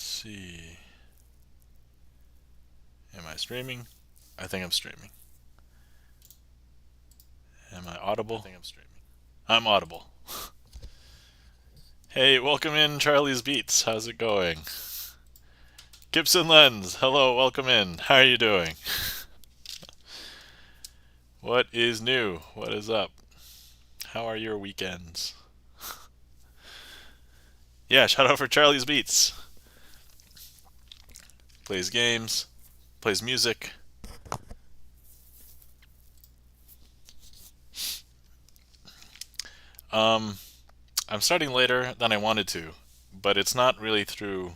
see. Am I streaming? I think I'm streaming. Am I audible? I think I'm streaming. I'm audible. Hey, welcome in Charlie's Beats. How's it going? Gibson Lens, hello, welcome in. How are you doing? What is new? What is up? How are your weekends? Yeah, shout out for Charlie's Beats. Plays games, plays music. I'm starting later than I wanted to, but it's not really through.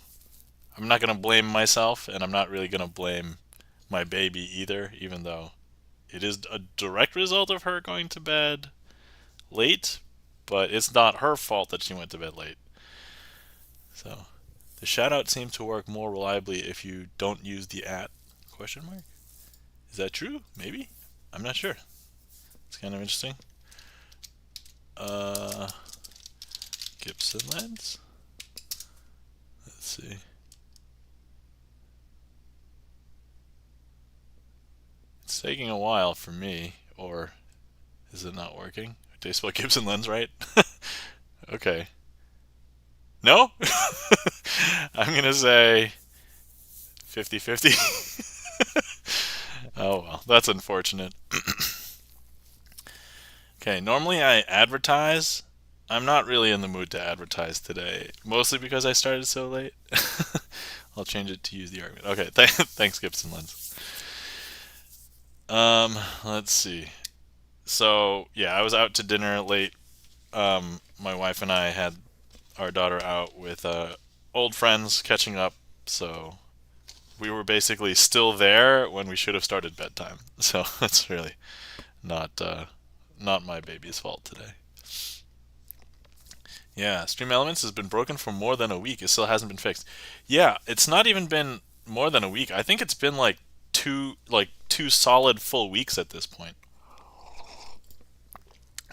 I'm not gonna blame myself, and I'm not really gonna blame my baby either, even though it is a direct result of her going to bed late, but it's not her fault that she went to bed late. So the shoutout seems to work more reliably if you don't use the @ question mark. Is that true? Maybe. I'm not sure. It's kind of interesting. Gibson Lens. Let's see. It's taking a while for me, or is it not working? Did I spell Gibson Lens right? Okay. No? I'm gonna say 50-50. Oh well, that's unfortunate. Okay, normally I advertise. I'm not really in the mood to advertise today, mostly because I started so late. I'll change it to use the argument. Okay, thanks Gibson Lens. Let's see. So yeah, I was out to dinner late. My wife and I had our daughter out with old friends catching up, so we were basically still there when we should have started bedtime. So it's really not my baby's fault today. Yeah, Stream Elements has been broken for more than a week. It still hasn't been fixed. Yeah, it's not even been more than a week. I think it's been like two solid full weeks at this point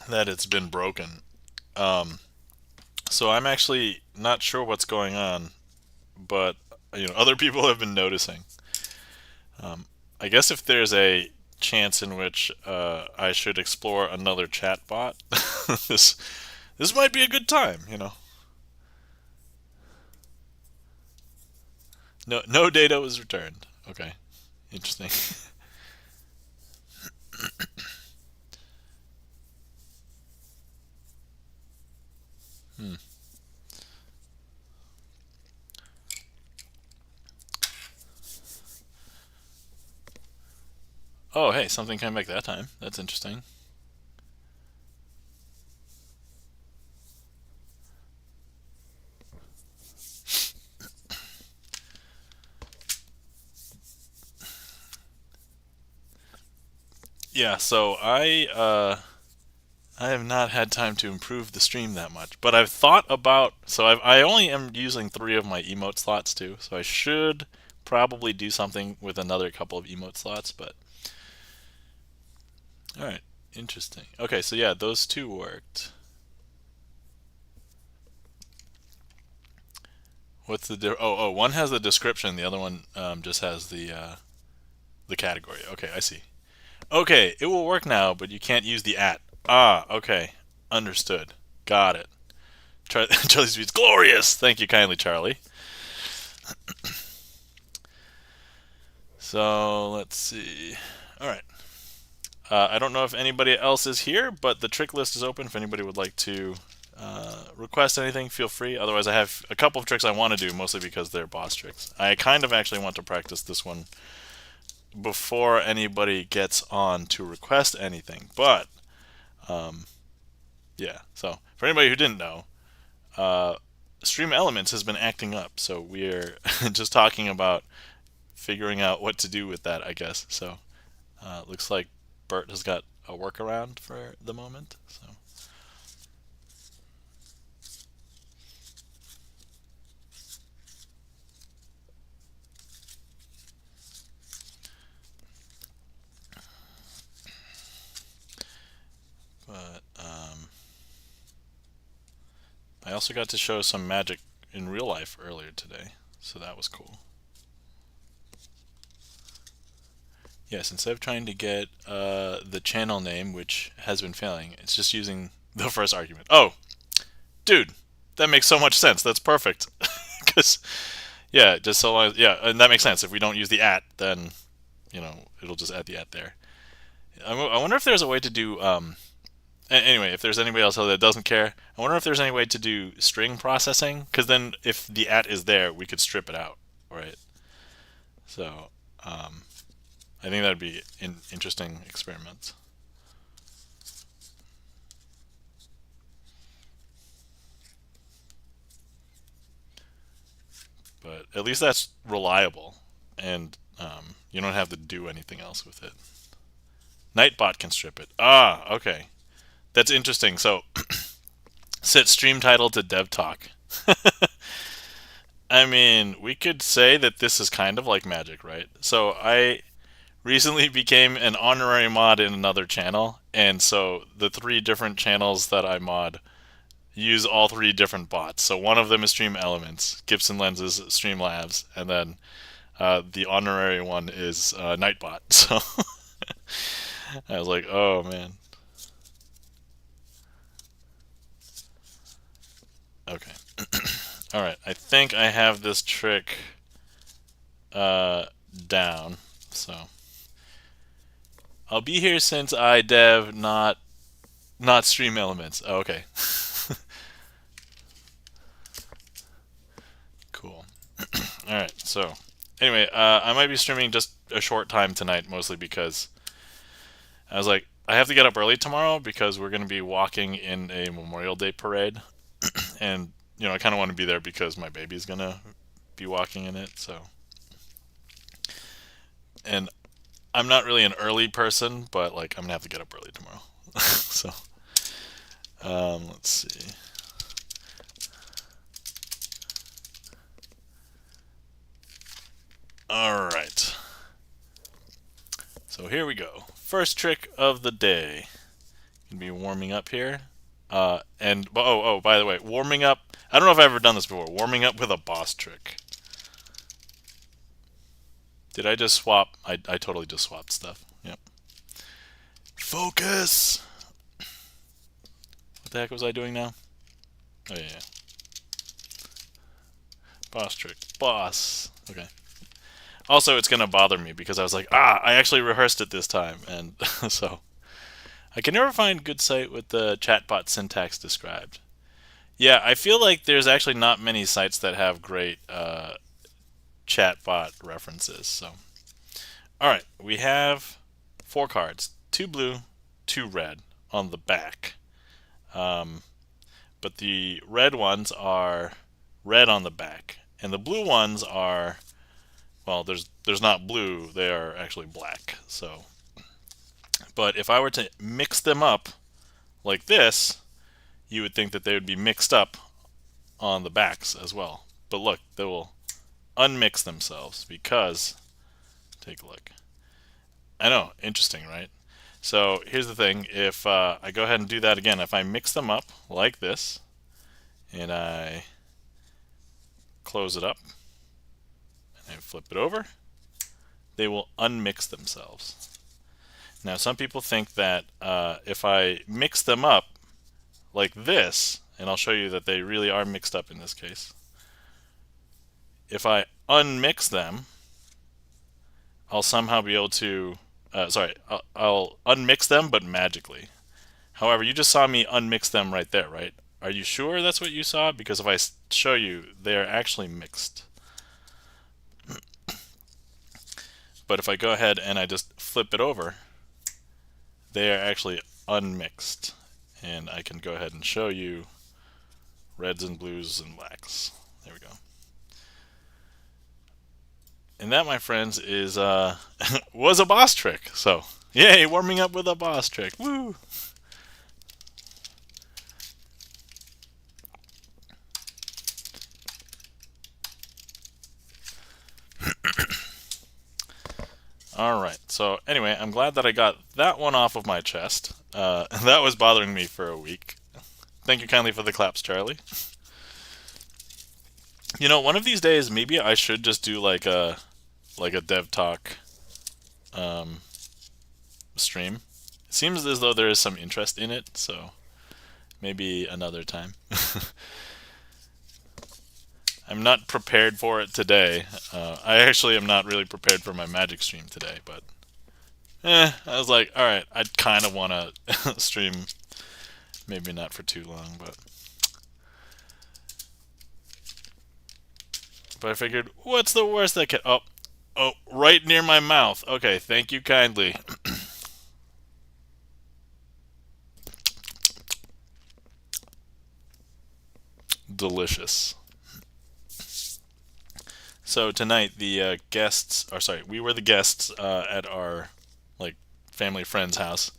that it's been broken. So I'm actually not sure what's going on, but other people have been noticing. I guess if there's a chance in which I should explore another chat bot, this might be a good time. No data was returned. Okay, interesting. Hmm. Oh, hey, something came back that time. That's interesting. Yeah, so I have not had time to improve the stream that much, but I've thought about. So I only am using 3 of my emote slots too, so I should probably do something with another couple of emote slots. But all right, interesting. Okay, so yeah, those two worked. What's oh, one has the description, the other one just has the category. Okay, I see. Okay, it will work now, but you can't use the @ Ah, okay, understood. Got it. Charlie's Beats, glorious. Thank you kindly, Charlie. So let's see. All right. I don't know if anybody else is here, but the trick list is open. If anybody would like to request anything, feel free. Otherwise, I have a couple of tricks I want to do, mostly because they're boss tricks. I kind of actually want to practice this one before anybody gets on to request anything. But yeah, so for anybody who didn't know, Stream Elements has been acting up. So we're just talking about figuring out what to do with that, I guess. So looks like Bert has got a workaround for the moment. So but I also got to show some magic in real life earlier today. So that was cool. Yes, instead of trying to get the channel name, which has been failing, it's just using the first argument. Oh, dude, that makes so much sense. That's perfect. Because, yeah, just so long as, yeah, and that makes sense. If we don't use the at, then, it'll just add the at there. I wonder if there's a way to do, anyway, if there's anybody else that doesn't care, I wonder if there's any way to do string processing, because then if the at is there, we could strip it out, right? So, I think that would be an interesting experiment. But at least that's reliable, and you don't have to do anything else with it. Nightbot can strip it. Ah, okay. That's interesting. So, set stream title to dev talk. I mean, we could say that this is kind of like magic, right? So I recently became an honorary mod in another channel, and so the 3 different channels that I mod use all 3 different bots. So one of them is Stream Elements, Gibson Lenses, Streamlabs, and then the honorary one is Nightbot. So I was like, oh man. Okay. All right. I think I have this trick down. So I'll be here since I dev, not Stream Elements. Oh, okay. Cool. All right. So anyway, I might be streaming just a short time tonight, mostly because I was like, I have to get up early tomorrow because we're going to be walking in a Memorial Day parade, and I kind of want to be there because my baby's going to be walking in it. So, and I'm not really an early person, but like I'm gonna have to get up early tomorrow. So, let's see. All right. So here we go. First trick of the day. Gonna be warming up here. And by the way, warming up. I don't know if I've ever done this before. Warming up with a boss trick. Did I just swap? I totally just swapped stuff. Yep. Focus. What the heck was I doing now? Oh yeah. Boss trick. Boss. Okay. Also, it's going to bother me because I was like, I actually rehearsed it this time. And so I can never find good site with the chatbot syntax described. Yeah, I feel like there's actually not many sites that have great chatbot references. So, all right, we have 4 cards, 2 blue, 2 red on the back. But the red ones are red on the back, and the blue ones are, well, there's not blue, they are actually black. So, but if I were to mix them up like this, you would think that they would be mixed up on the backs as well. But look, they will unmix themselves because, take a look. I know, interesting, right? So here's the thing, if I go ahead and do that again, if I mix them up like this, and I close it up, and I flip it over, they will unmix themselves. Now some people think that if I mix them up like this, and I'll show you that they really are mixed up in this case, if I unmix them, I'll somehow be able to, I'll unmix them, but magically. However, you just saw me unmix them right there, right? Are you sure that's what you saw? Because if I show you, they're actually mixed. But if I go ahead and I just flip it over, they are actually unmixed. And I can go ahead and show you reds and blues and blacks. There we go. And that, my friends, is was a boss trick. So, yay, warming up with a boss trick. Woo! Alright, so anyway, I'm glad that I got that one off of my chest. That was bothering me for a week. Thank you kindly for the claps, Charlie. You know, one of these days, maybe I should just do like a dev talk um, stream. It seems as though there is some interest in it, so maybe another time. I'm not prepared for it today. I actually am not really prepared for my magic stream today, but I was like, all right, I kind of want to stream, maybe not for too long, but I figured, what's the worst that could? Oh, right near my mouth. Okay, thank you kindly. Delicious. So tonight the guests, or sorry, we were the guests at our like family friend's house,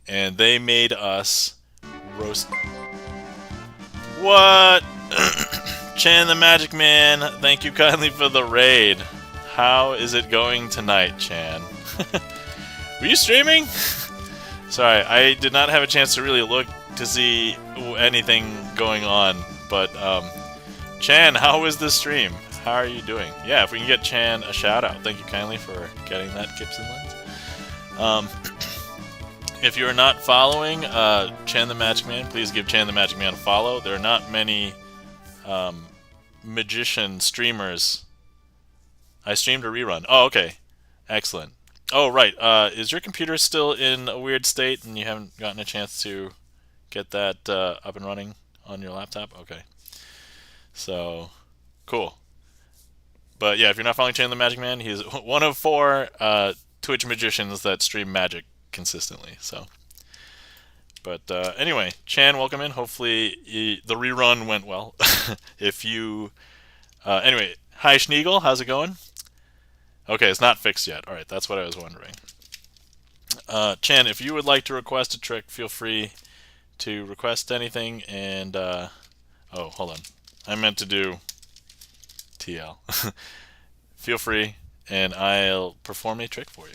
and they made us roast. What? Chan the Magic Man, thank you kindly for the raid. How is it going tonight, Chan? Were you streaming? Sorry, I did not have a chance to really look to see anything going on, but Chan, how was the stream? How are you doing? Yeah, if we can get Chan a shout out, thank you kindly for getting that Gibson lens. If you're not following Chan the Magic Man, please give Chan the Magic Man a follow. There are not many magician streamers. I streamed a rerun. Oh, okay. Excellent. Oh, right. Is your computer still in a weird state and you haven't gotten a chance to get that up and running on your laptop? Okay. So, cool. But yeah, if you're not following Chan the Magic Man, he's one of 4 Twitch magicians that stream magic consistently. So, but anyway, Chan, welcome in. Hopefully the rerun went well. If you, anyway, hi Schneagle, how's it going? Okay, it's not fixed yet. All right, that's what I was wondering. Chan, if you would like to request a trick, feel free to request anything. And oh, hold on, I meant to do TL. Feel free, and I'll perform a trick for you.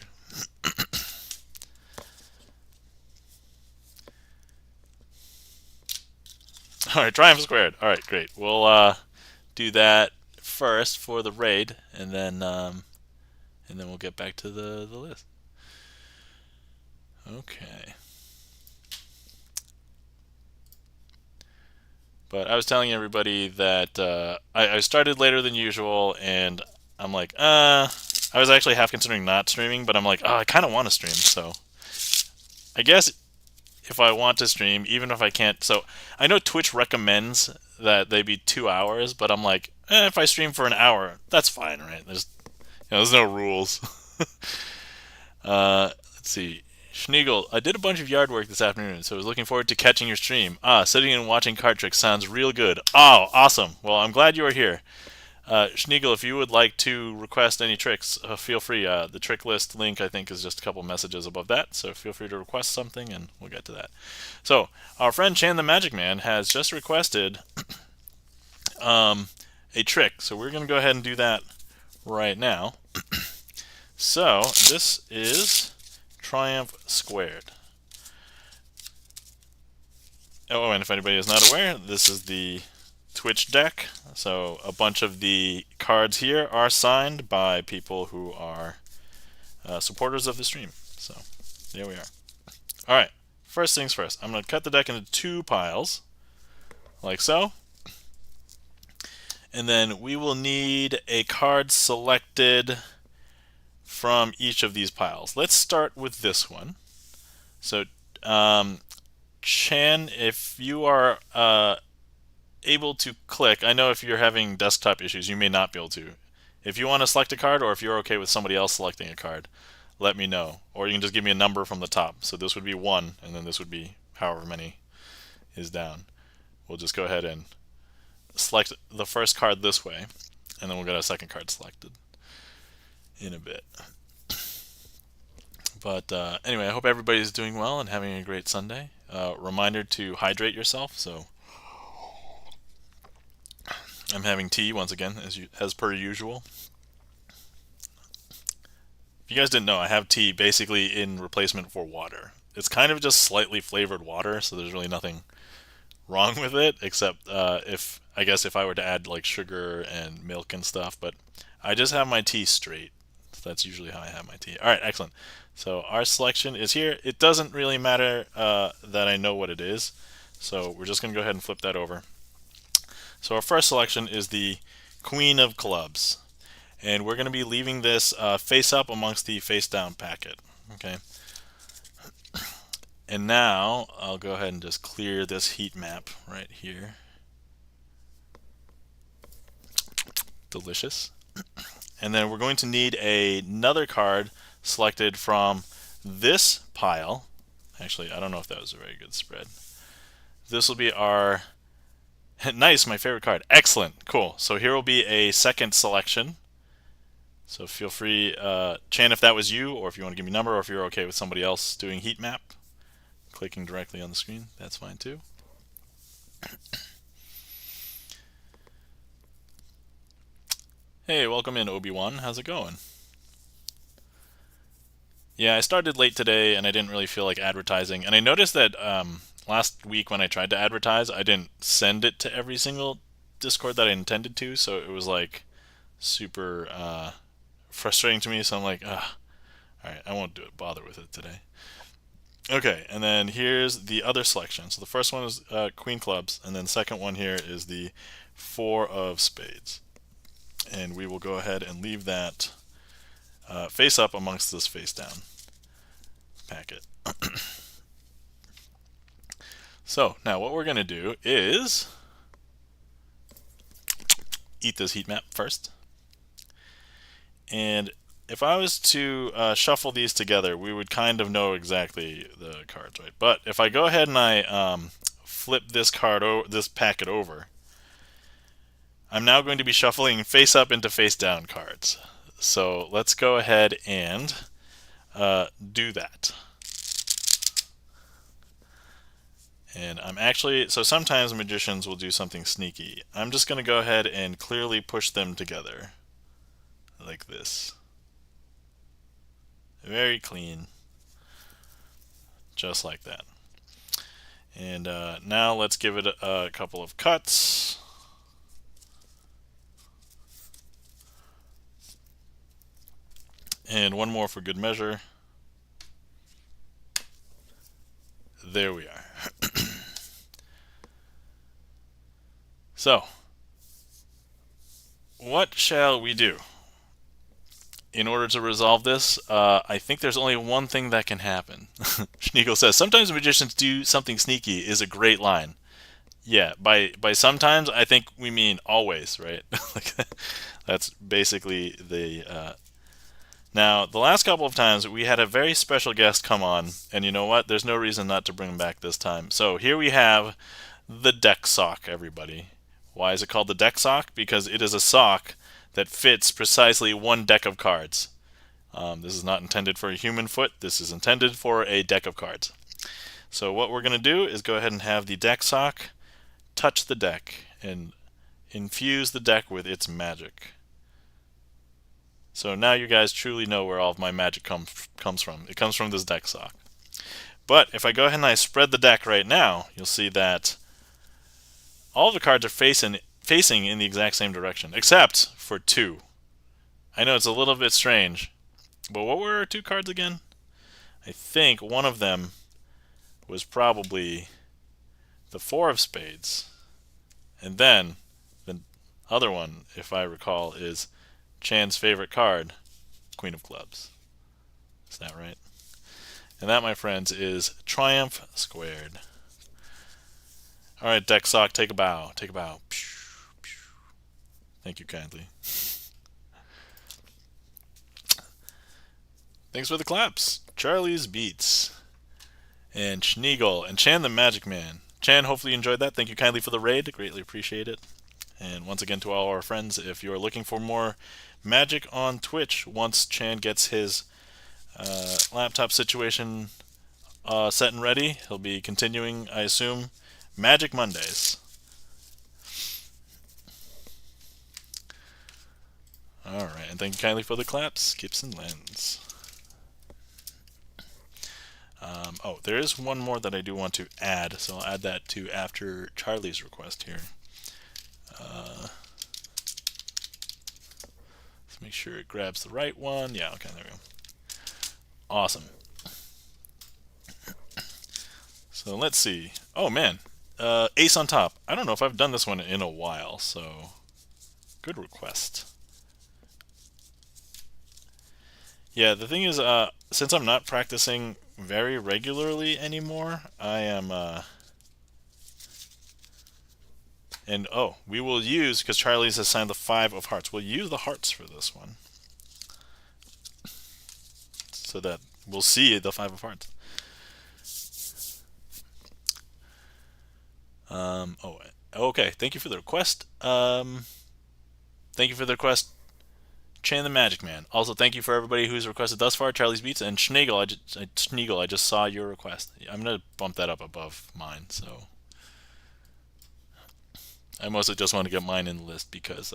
All right, triumph squared. All right, great. We'll do that first for the raid, and then we'll get back to the list. Okay. But I was telling everybody that I started later than usual, and I'm like, I was actually half considering not streaming, but I'm like, oh, I kind of want to stream, so I guess if I want to stream, even if I can't. So I know Twitch recommends that they be 2 hours, but I'm like, if I stream for an hour, that's fine, right? There's no rules. Let's see. Schneagle, I did a bunch of yard work this afternoon, so I was looking forward to catching your stream. Sitting and watching card tricks sounds real good. Oh, awesome. Well, I'm glad you are here. Schneagle, if you would like to request any tricks, feel free. The trick list link, I think, is just a couple messages above that, so feel free to request something, and we'll get to that. So, our friend Chan the Magic Man has just requested a trick, so we're going to go ahead and do that right now. So, this is Triumph Squared. Oh, and if anybody is not aware, this is the Twitch deck. So a bunch of the cards here are signed by people who are supporters of the stream. So there we are. All right, first things first. I'm going to cut the deck into 2 piles, like so. And then we will need a card selected from each of these piles. Let's start with this one. So Chan, if you are able to click, I know if you're having desktop issues, you may not be able to. If you want to select a card, or if you're okay with somebody else selecting a card, let me know. Or you can just give me a number from the top. So this would be 1, and then this would be however many is down. We'll just go ahead and select the first card this way, and then we'll get a second card selected in a bit. But anyway, I hope everybody's doing well and having a great Sunday. Reminder to hydrate yourself. So I'm having tea once again, as per usual. If you guys didn't know, I have tea basically in replacement for water. It's kind of just slightly flavored water, so there's really nothing wrong with it, except if I guess if I were to add like sugar and milk and stuff, but I just have my tea straight. So that's usually how I have my tea. All right, excellent. So our selection is here. It doesn't really matter that I know what it is, so we're just going to go ahead and flip that over. So our first selection is the Queen of Clubs, and we're going to be leaving this face up amongst the face down packet. Okay. And now I'll go ahead and just clear this heat map right here. Delicious. And then we're going to need another card selected from this pile. Actually, I don't know if that was a very good spread. This will be our nice, my favorite card. Excellent, cool. So here will be a second selection. So feel free, Chan, if that was you, or if you want to give me a number, or if you're okay with somebody else doing heat map, clicking directly on the screen, that's fine too. Hey, welcome in, Obi-Wan. How's it going? Yeah, I started late today and I didn't really feel like advertising. And I noticed that last week when I tried to advertise, I didn't send it to every single Discord that I intended to, so it was like super frustrating to me. So I'm like, all right, I won't do it. Bother with it today. Okay, and then here's the other selection. So the first one is Queen Clubs, and then the second one here is the Four of Spades. And we will go ahead and leave that face up amongst this face down packet. So now what we're going to do is eat this heat map first. And if I was to shuffle these together, we would kind of know exactly the cards, right? But if I go ahead and I flip this this packet over, I'm now going to be shuffling face up into face down cards. So let's go ahead and do that. And I'm actually, so sometimes magicians will do something sneaky. I'm just going to go ahead and clearly push them together like this. Very clean. Just like that. And now let's give it a couple of cuts. And one more for good measure. There we are. So, what shall we do? In order to resolve this, I think there's only one thing that can happen. Schneegel says, sometimes magicians do something sneaky is a great line. Yeah, by sometimes, I think we mean always, right? That's basically the... Now, the last couple of times, we had a very special guest come on, and you know what? There's no reason not to bring him back this time. So here we have the deck sock, everybody. Why is it called the deck sock? Because it is a sock that fits precisely one deck of cards. This is not intended for a human foot. This is intended for a deck of cards. So what we're going to do is go ahead and have the deck sock touch the deck and infuse the deck with its magic. So now you guys truly know where all of my magic comes from. It comes from this deck sock. But if I go ahead and I spread the deck right now, you'll see that all the cards are facing in the exact same direction, except for two. I know it's a little bit strange, but what were our two cards again? I think one of them was probably the Four of Spades, and then the other one, if I recall, is Chan's favorite card, Queen of Clubs. Is that right? And that, my friends, is Triumph Squared. All right, deck sock, take a bow. Take a bow. Thank you kindly. Thanks for the claps. Charlie's Beats. And Schneegel. And Chan the Magic Man. Chan, hopefully you enjoyed that. Thank you kindly for the raid. Greatly appreciate it. And once again to all our friends, if you're looking for more magic on Twitch, once Chan gets his laptop situation set and ready, he'll be continuing, I assume, Magic Mondays. Alright, and thank you kindly for the claps, Skips and Lens. Oh, there is one more that I do want to add, so I'll add that to after Charlie's request here. Let's make sure it grabs the right one. Yeah, okay, there we go. Awesome. So let's see. Oh man, ace on top. I don't know if I've done this one in a while, so good request. Yeah, the thing is, since I'm not practicing very regularly anymore, I am, and oh, we will use, because Charlie's assigned the 5 of hearts, we'll use the hearts for this one. So that we'll see the 5 of hearts. Oh, okay, thank you for the request. Thank you for the request, Chain the Magic Man. Also, thank you for everybody who's requested thus far, Charlie's Beats, and Schneagle, I just saw your request. I'm going to bump that up above mine, so I mostly just want to get mine in the list because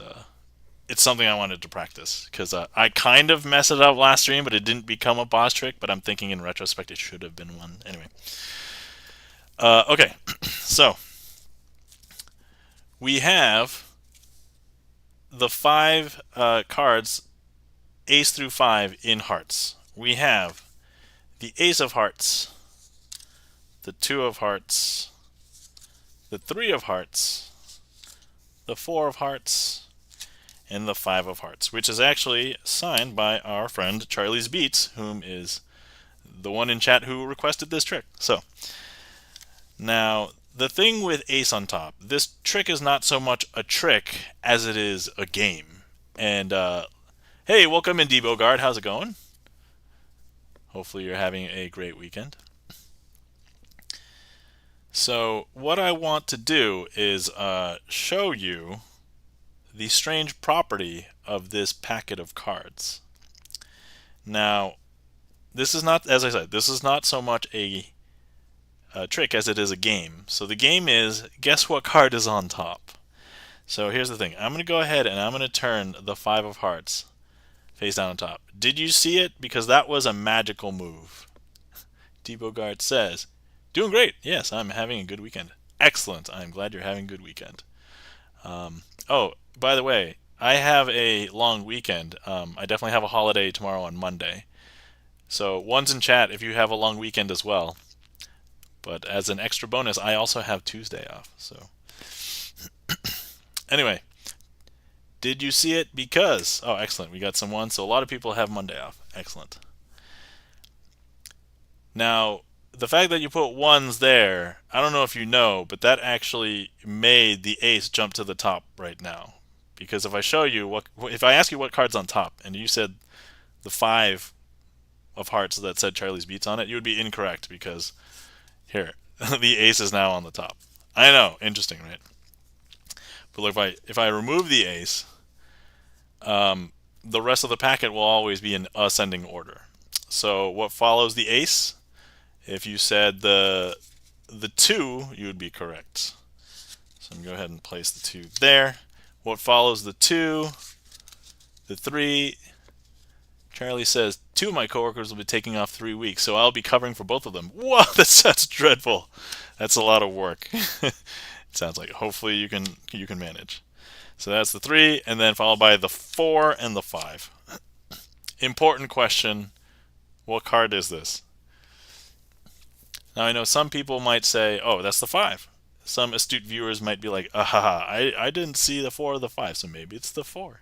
it's something I wanted to practice. Because I kind of messed it up last stream, but it didn't become a boss trick, but I'm thinking in retrospect it should have been one. Anyway. Okay, so we have the 5 cards, ace through 5 in hearts. We have the ace of hearts, the 2 of hearts, the 3 of hearts, the 4 of hearts, and the 5 of hearts, which is actually signed by our friend Charlie's Beats, whom is the one in chat who requested this trick. So, now, the thing with ace on top, this trick is not so much a trick as it is a game. And, hey, welcome in, Debo Guard. How's it going? Hopefully you're having a great weekend. So, what I want to do is show you the strange property of this packet of cards. Now, this is not, as I said, this is not so much a trick as it is a game. So the game is, guess what card is on top? So here's the thing. I'm going to go ahead and I'm going to turn the 5 of hearts face down on top. Did you see it? Because that was a magical move. Debo Guard says, doing great. Yes, I'm having a good weekend. Excellent. I'm glad you're having a good weekend. Oh, by the way, I have a long weekend. I definitely have a holiday tomorrow on Monday. So one's in chat if you have a long weekend as well. But as an extra bonus, I also have Tuesday off. So anyway, did you see it? Because, oh, excellent, we got some ones. So a lot of people have Monday off. Excellent. Now, the fact that you put ones there, I don't know if you know, but that actually made the ace jump to the top right now. Because if I show you, if I ask you what card's on top, and you said the 5 of hearts that said Charlie's Beats on it, you would be incorrect because here, the ace is now on the top. I know, interesting, right? But look, if I remove the ace, the rest of the packet will always be in ascending order. So what follows the ace? If you said the 2, you would be correct. So I'm going to go ahead and place the 2 there. What follows the 2? The 3. Charlie says, 2 of my coworkers will be taking off 3 weeks, so I'll be covering for both of them. Whoa, that's dreadful. That's a lot of work. It sounds like. Hopefully you can manage. So that's the 3, and then followed by the 4 and the 5. Important question. What card is this? Now I know some people might say, oh, that's the 5. Some astute viewers might be like, I didn't see the 4 or the 5, so maybe it's the 4.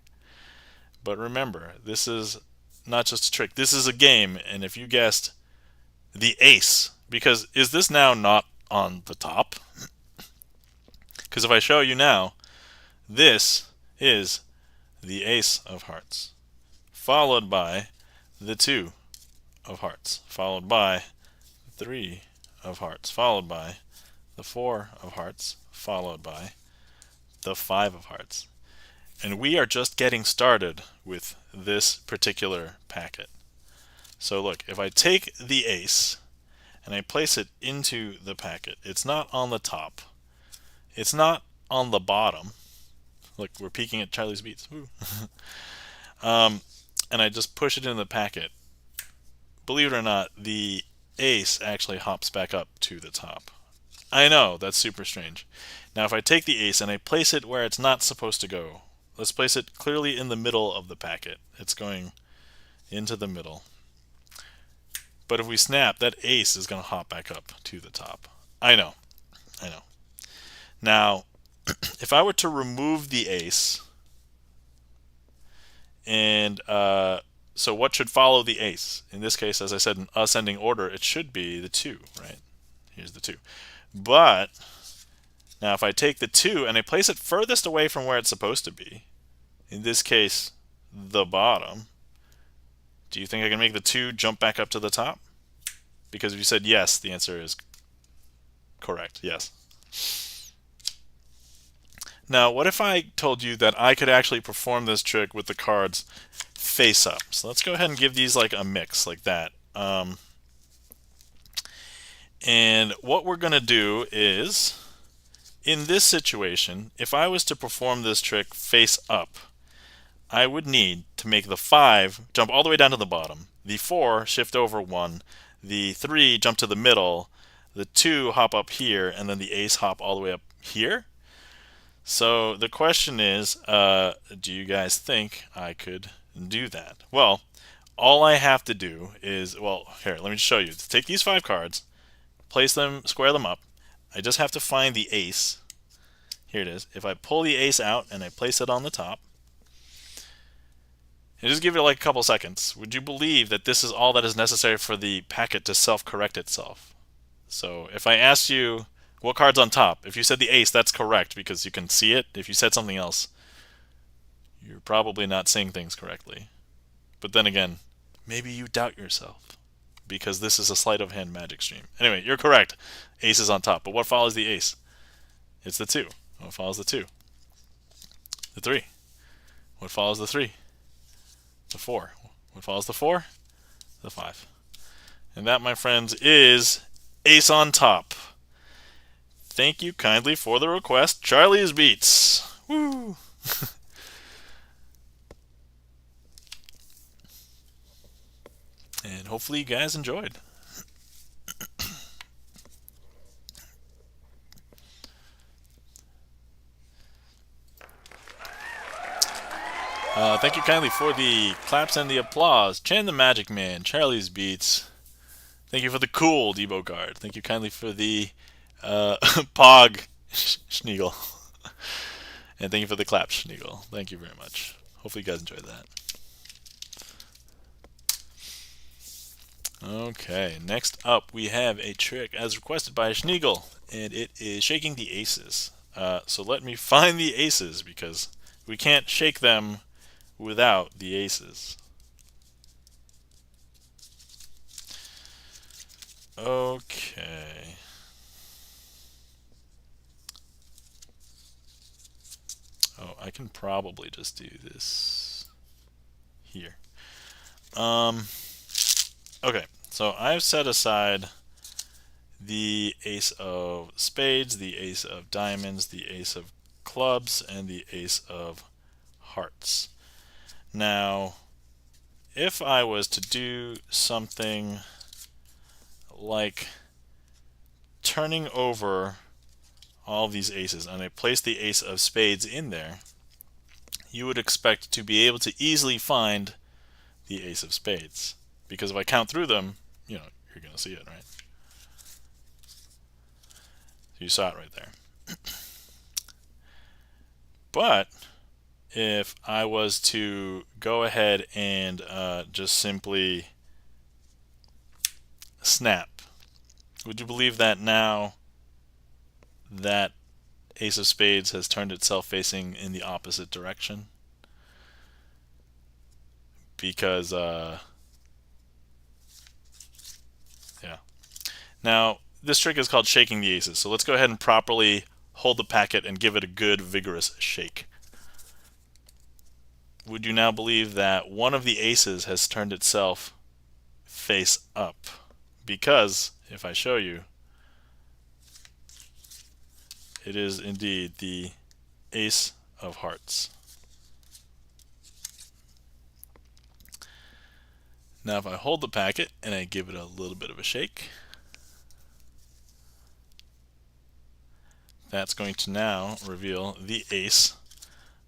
But remember, this is not just a trick. This is a game, and if you guessed the ace, because is this now not on the top? Because if I show you now, this is the ace of hearts, followed by the 2 of hearts, followed by 3 of hearts, followed by the 4 of hearts, followed by the 5 of hearts. And we are just getting started with this particular packet. So look, if I take the ace and I place it into the packet, it's not on the top. It's not on the bottom. Look, we're peeking at Charlie's Beats. And I just push it in the packet. Believe it or not, the ace actually hops back up to the top. I know, that's super strange. Now if I take the ace and I place it where it's not supposed to go, let's place it clearly in the middle of the packet. It's going into the middle. But if we snap, that ace is going to hop back up to the top. I know. Now, if I were to remove the ace, and so what should follow the ace? In this case, as I said, in ascending order, it should be the 2, right? Here's the 2. But now if I take the 2 and I place it furthest away from where it's supposed to be, in this case, the bottom, do you think I can make the 2 jump back up to the top? Because if you said yes, the answer is correct, yes. Now, what if I told you that I could actually perform this trick with the cards face up? So let's go ahead and give these like a mix like that. And what we're going to do is, in this situation, if I was to perform this trick face up, I would need to make the 5 jump all the way down to the bottom, the 4 shift over 1, the 3 jump to the middle, the 2 hop up here, and then the ace hop all the way up here. So the question is, do you guys think I could do that? Well, all I have to do is, well, here, let me just show you. Take these 5 cards, place them, square them up. I just have to find the ace. Here it is. If I pull the ace out and I place it on the top, and just give it like a couple seconds, would you believe that this is all that is necessary for the packet to self-correct itself? So if I asked you, what card's on top? If you said the ace, that's correct because you can see it. If you said something else, you're probably not seeing things correctly. But then again, maybe you doubt yourself because this is a sleight of hand magic stream. Anyway, you're correct. Ace is on top. But what follows the ace? It's the 2. What follows the 2? The 3. What follows the 3? The 4. What follows the 4? The 5. And that, my friends, is ace on top. Thank you kindly for the request, Charlie's Beats. Woo! And hopefully you guys enjoyed. Thank you kindly for the claps and the applause. Chan the Magic Man, Charlie's Beats. Thank you for the cool Debo card. Thank you kindly for the Pog Schneagle. And thank you for the clap Schneagle. Thank you very much. Hopefully you guys enjoyed that. Okay, next up we have a trick as requested by Schneagle, and it is shaking the aces. So let me find the aces because we can't shake them without the aces. Okay. Oh, I can probably just do this here. Okay, so I've set aside the ace of spades, the ace of diamonds, the ace of clubs, and the ace of hearts. Now, if I was to do something like turning over all these aces and I place the ace of spades in there, you would expect to be able to easily find the ace of spades. Because if I count through them, you know, you're going to see it, right? You saw it right there. But if I was to go ahead and just simply snap, would you believe that now that ace of spades has turned itself facing in the opposite direction? Because, yeah. Now, this trick is called shaking the aces. So let's go ahead and properly hold the packet and give it a good, vigorous shake. Would you now believe that one of the aces has turned itself face up? Because, if I show you, it is indeed the ace of hearts. Now if I hold the packet and I give it a little bit of a shake, that's going to now reveal the ace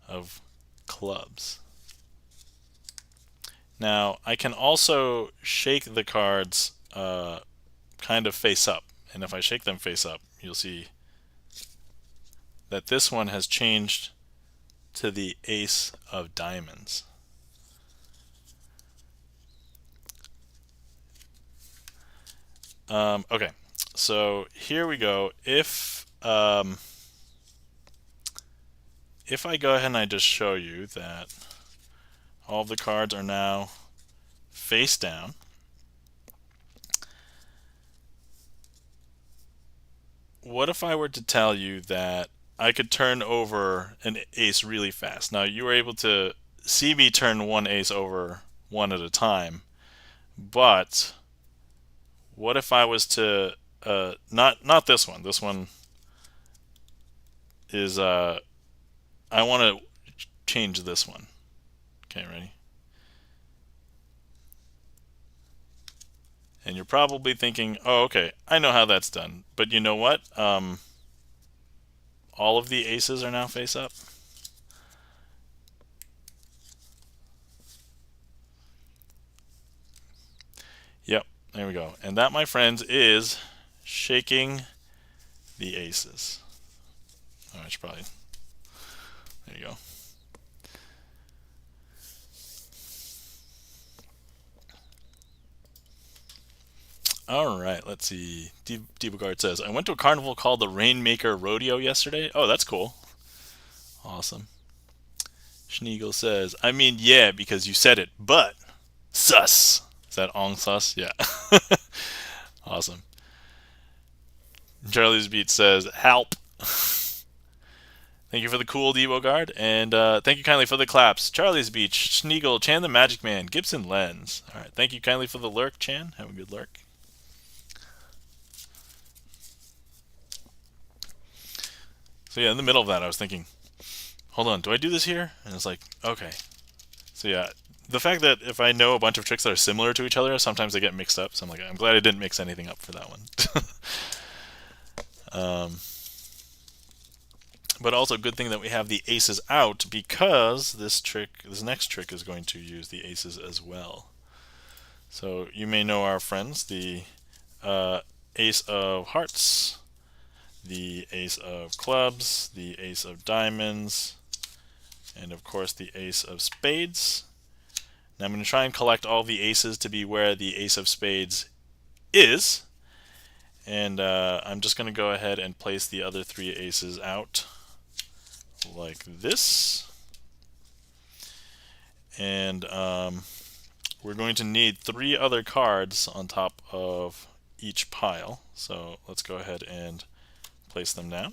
of clubs. Now I can also shake the cards kind of face up, and if I shake them face up, you'll see that this one has changed to the ace of diamonds. Okay, so here we go. If I go ahead and I just show you that all of the cards are now face down, what if I were to tell you that I could turn over an ace really fast? Now you were able to see me turn one ace over one at a time, but what if I was to not this one? This one is I want to change this one. Okay, ready? And you're probably thinking, oh, okay, I know how that's done. But you know what? All of the aces are now face up. Yep, there we go. And that, my friends, is shaking the aces. Oh, I should probably, there you go. All right, let's see. Debugard says, I went to a carnival called the Rainmaker Rodeo yesterday. Oh, that's cool. Awesome. Schneagle says, I mean, yeah, because you said it, but sus. Is that Ong sus? Yeah. Awesome. Charlie's Beat says, help. Thank you for the cool Debugard, and thank you kindly for the claps. Charlie's Beach, Schneagle, Chan the Magic Man, Gibson Lens. All right, thank you kindly for the lurk, Chan. Have a good lurk. So yeah, in the middle of that, I was thinking, hold on, do I do this here? And it's like, okay. So yeah, the fact that if I know a bunch of tricks that are similar to each other, sometimes they get mixed up. So I'm like, I'm glad I didn't mix anything up for that one. But also good thing that we have the aces out, because this next trick is going to use the aces as well. So you may know our friends, the ace of hearts, the ace of clubs, the ace of diamonds, and of course the ace of spades. Now I'm going to try and collect all the aces to be where the ace of spades is, and I'm just going to go ahead and place the other three aces out like this. And we're going to need three other cards on top of each pile, so let's go ahead and place them down.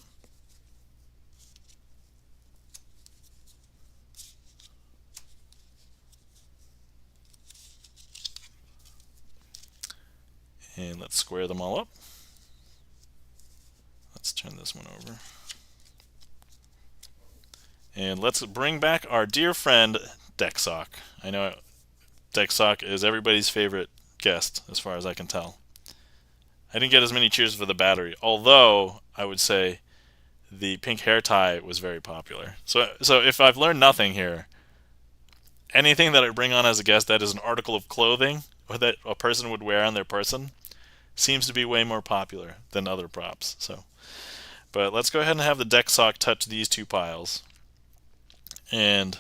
And let's square them all up. Let's turn this one over. And let's bring back our dear friend Dexock. I know Dexock is everybody's favorite guest, as far as I can tell. I didn't get as many cheers for the battery, although I would say the pink hair tie was very popular. So if I've learned nothing here, anything that I bring on as a guest that is an article of clothing or that a person would wear on their person seems to be way more popular than other props. But let's go ahead and have the Dexock touch these two piles. And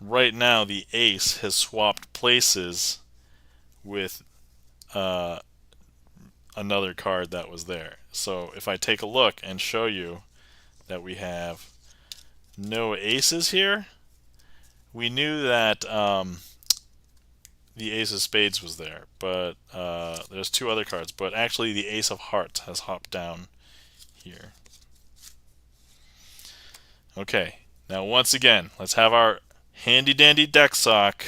right now the ace has swapped places with another card that was there. So if I take a look and show you that we have no aces here, we knew that the ace of spades was there, but there's two other cards, but actually the ace of hearts has hopped down here. Okay, now once again, let's have our handy dandy Dexock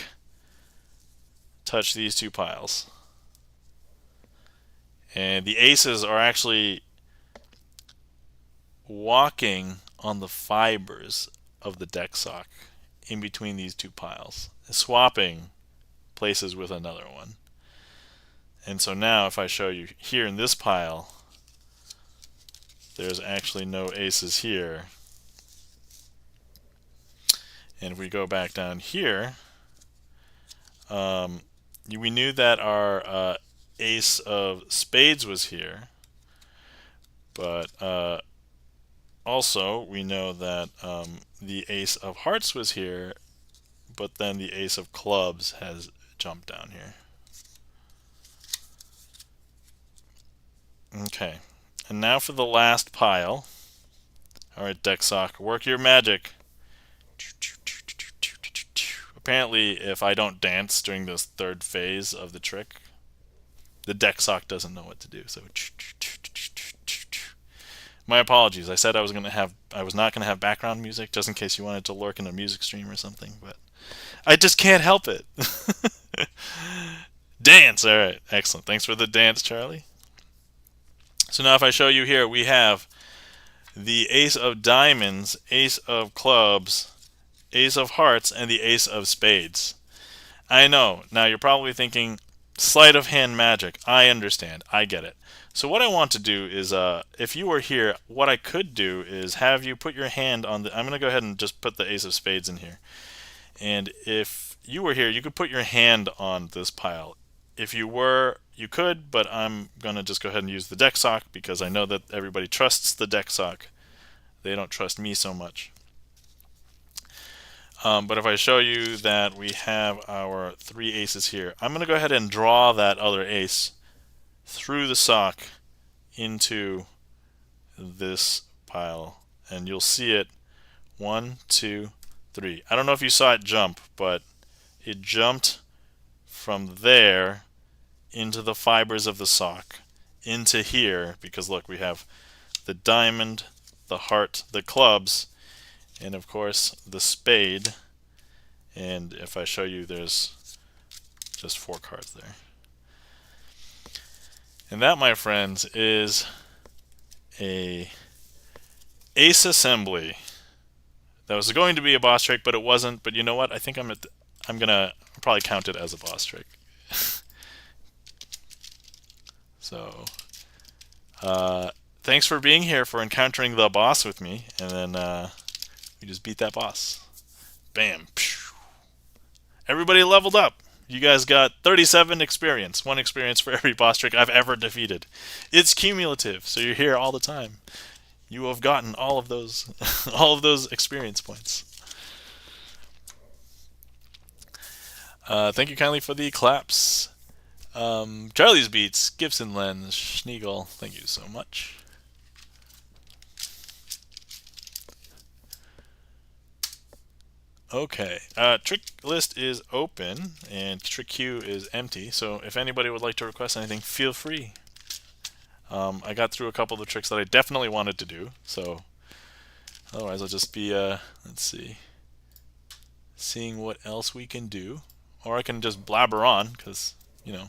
touch these two piles. And the aces are actually walking on the fibers of the Dexock in between these two piles, swapping places with another one. And so now if I show you here in this pile, there's actually no aces here. And if we go back down here, we knew that our ace of spades was here, but also we know that the ace of hearts was here, but then the ace of clubs has jumped down here. Okay, and now for the last pile. Alright, deck sock, work your magic. Apparently, if I don't dance during this third phase of the trick, the deck sock doesn't know what to do. So, my apologies. I said I was not gonna have background music, just in case you wanted to lurk in a music stream or something, but I just can't help it. Dance. All right, excellent. Thanks for the dance, Charlie. So now, if I show you here, we have the ace of diamonds, ace of clubs, ace of hearts, and the ace of spades. I know. Now you're probably thinking, sleight of hand magic. I understand. I get it. So what I want to do is, if you were here, what I could do is have you put your hand on the... I'm going to go ahead and just put the ace of spades in here. And if you were here, you could put your hand on this pile. If you were, you could, but I'm going to just go ahead and use the deck sock because I know that everybody trusts the deck sock. They don't trust me so much. But if I show you that we have our three aces here, I'm going to go ahead and draw that other ace through the sock into this pile. And you'll see it 1, 2, 3. I don't know if you saw it jump, but it jumped from there into the fibers of the sock, into here, because look, we have the diamond, the heart, the clubs, and of course the spade. And if I show you, there's just 4 cards there. And that, my friends, is a ace assembly. That was going to be a boss trick, but it wasn't. But you know what? I think I'm gonna probably count it as a boss trick. So, thanks for being here, for encountering the boss with me, and then we just beat that boss. Bam. Everybody leveled up. You guys got 37 experience. 1 experience for every boss trick I've ever defeated. It's cumulative, so you're here all the time. You have gotten all of those, all of those experience points. Thank you kindly for the claps. Charlie's Beats, Gibson Lens, Schneagle, thank you so much. Okay, trick list is open and trick queue is empty, so if anybody would like to request anything, feel free. I got through a couple of the tricks that I definitely wanted to do, so otherwise I'll just be, let's see, seeing what else we can do. Or I can just blabber on, because, you know,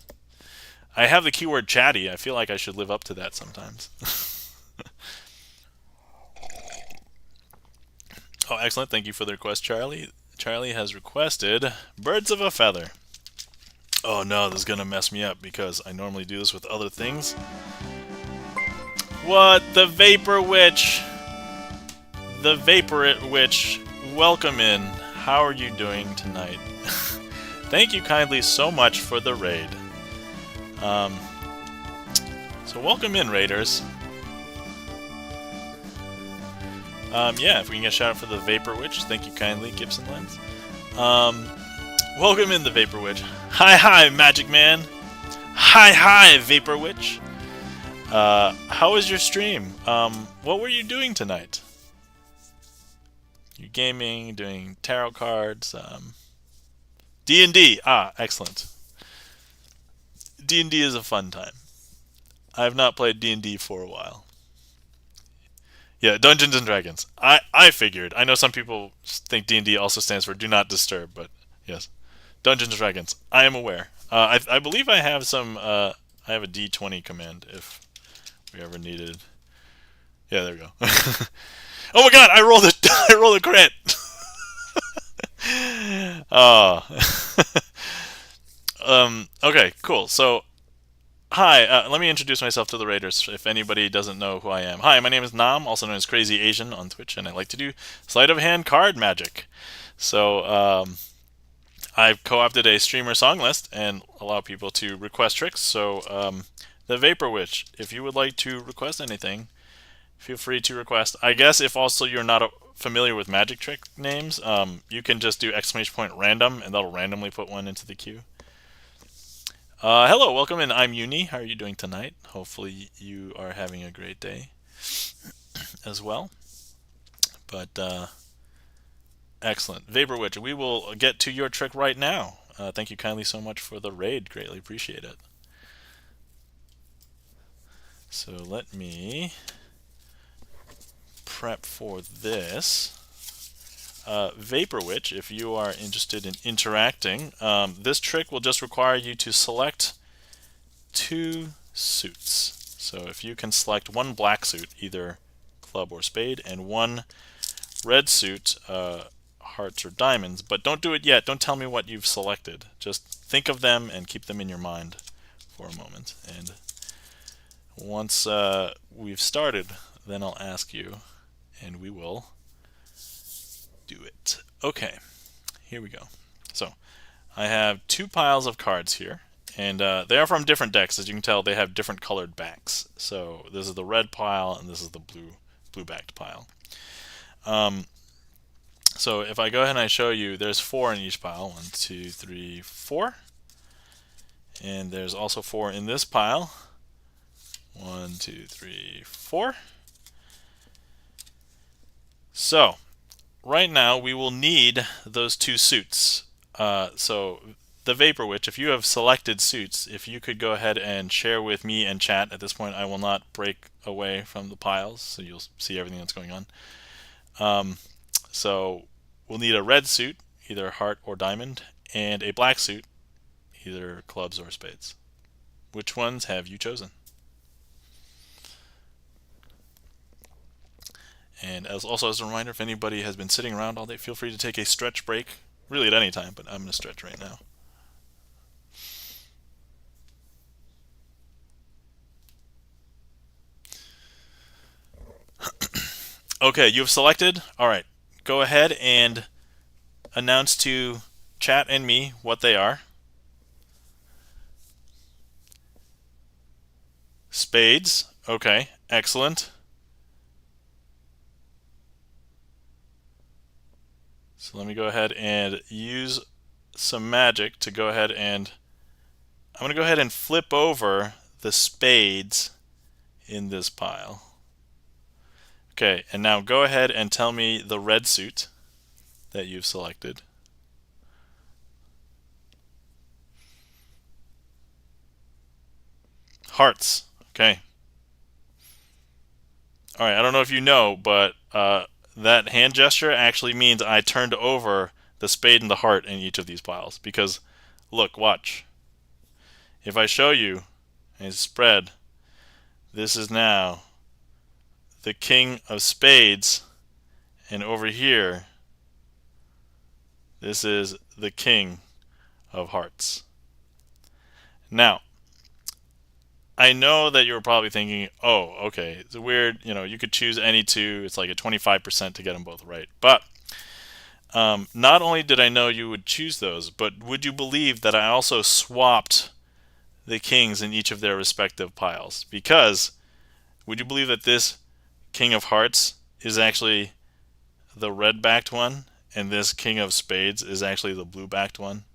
I have the keyword chatty. I feel like I should live up to that sometimes. Oh, excellent. Thank you for the request, Charlie. Charlie has requested Birds of a Feather. Oh no, this is going to mess me up because I normally do this with other things. What? The Vapor Witch! The Vapor Witch, welcome in. How are you doing tonight? Thank you kindly so much for the raid. So welcome in, raiders. Yeah, if we can get a shout out for the Vapor Witch, thank you kindly, Gibson Lens. Welcome in, the Vapor Witch. Hi, Magic Man. Hi, Vapor Witch. How was your stream? What were you doing tonight? You gaming, doing tarot cards, D&D. Ah, excellent. D&D is a fun time. I have not played D&D for a while. Yeah, Dungeons and Dragons. I figured. I know some people think D&D also stands for Do Not Disturb, but yes, Dungeons and Dragons. I am aware. I believe I have some. I have a D20 command if we ever needed. Yeah, there we go. Oh my God! I rolled a I rolled a crit. Oh. Okay, cool. So, hi, let me introduce myself to the Raiders if anybody doesn't know who I am. Hi, my name is Nam, also known as Crazy Asian on Twitch, and I like to do sleight of hand card magic. So, I've co-opted a streamer song list and allow people to request tricks. So, the Vapor Witch, if you would like to request anything, feel free to request. I guess if also you're not familiar with magic trick names, you can just do !random and that'll randomly put one into the queue. Hello, welcome, and I'm Uni. How are you doing tonight? Hopefully you are having a great day as well. But excellent. Vapor Witch, we will get to your trick right now. Thank you kindly so much for the raid. Greatly appreciate it. So let me prep for this. Vapor Witch, if you are interested in interacting, this trick will just require you to select 2 suits. So if you can select 1 black suit, either club or spade, and 1 red suit, hearts or diamonds, but don't do it yet. Don't tell me what you've selected. Just think of them and keep them in your mind for a moment. And once we've started, then I'll ask you, and we will do it. Okay, here we go. So I have 2 piles of cards here, and they are from different decks. As you can tell, they have different colored backs. So this is the red pile, and this is the blue backed pile. So if I go ahead and I show you, there's 4 in each pile. 1, 2, 3, 4. And there's also 4 in this pile. 1, 2, 3, 4. So right now we will need those 2 suits. So the Vapor Witch, if you have selected suits, if you could go ahead and share with me and chat. At this point I will not break away from the piles, so you'll see everything that's going on. So we'll need a red suit, either heart or diamond, and a black suit, either clubs or spades. Which ones have you chosen? And also as a reminder, if anybody has been sitting around all day, feel free to take a stretch break, really at any time, but I'm going to stretch right now. Okay, you've selected. All right, go ahead and announce to chat and me what they are. Spades. Okay, excellent. So let me go ahead and use some magic to go ahead and I'm going to go ahead and flip over the spades in this pile. Okay, and now go ahead and tell me the red suit that you've selected. Hearts. Okay. All right, I don't know if you know, but that hand gesture actually means I turned over the spade and the heart in each of these piles. Because, look, watch. If I show you a spread, this is now the king of spades, and over here, this is the king of hearts. Now, I know that you were probably thinking, oh, okay, it's weird, you could choose any 2, it's like a 25% to get them both right. But not only did I know you would choose those, but would you believe that I also swapped the kings in each of their respective piles? Because would you believe that this king of hearts is actually the red-backed one, and this king of spades is actually the blue-backed one?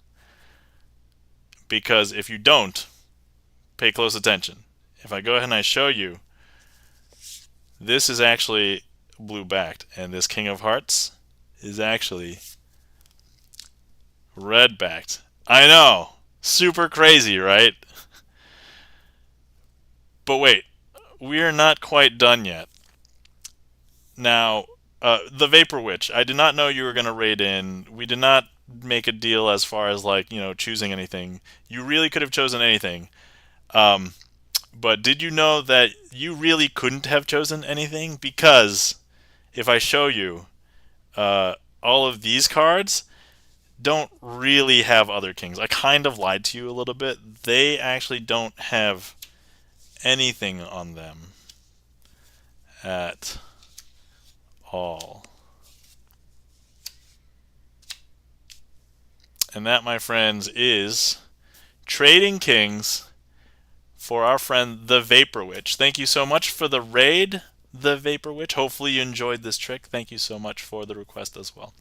Because if you don't, pay close attention. If I go ahead and I show you, this is actually blue-backed, and this king of hearts is actually red-backed. I know, super crazy, right? But wait, we're not quite done yet. Now, the Vapor Witch, I did not know you were going to raid in. We did not make a deal as far as choosing anything. You really could have chosen anything. But did you know that you really couldn't have chosen anything? Because if I show you all of these cards, don't really have other kings. I kind of lied to you a little bit. They actually don't have anything on them at all. And that, my friends, is Trading Kings for our friend the Vapor Witch. Thank you so much for the raid, the Vapor Witch. Hopefully you enjoyed this trick. Thank you so much for the request as well.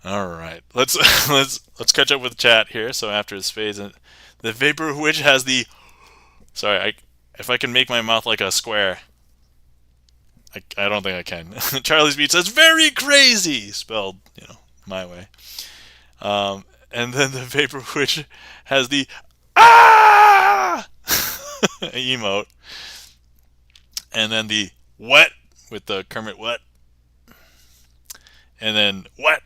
All right, let's let's catch up with chat here. So after his phase, the Vapor Witch has the. Sorry, if I can make my mouth like a square. I don't think I can. Charlie's Beat says very crazy, spelled my way. And then the Vapor Witch has the ah emote, and then the what with the Kermit what, and then what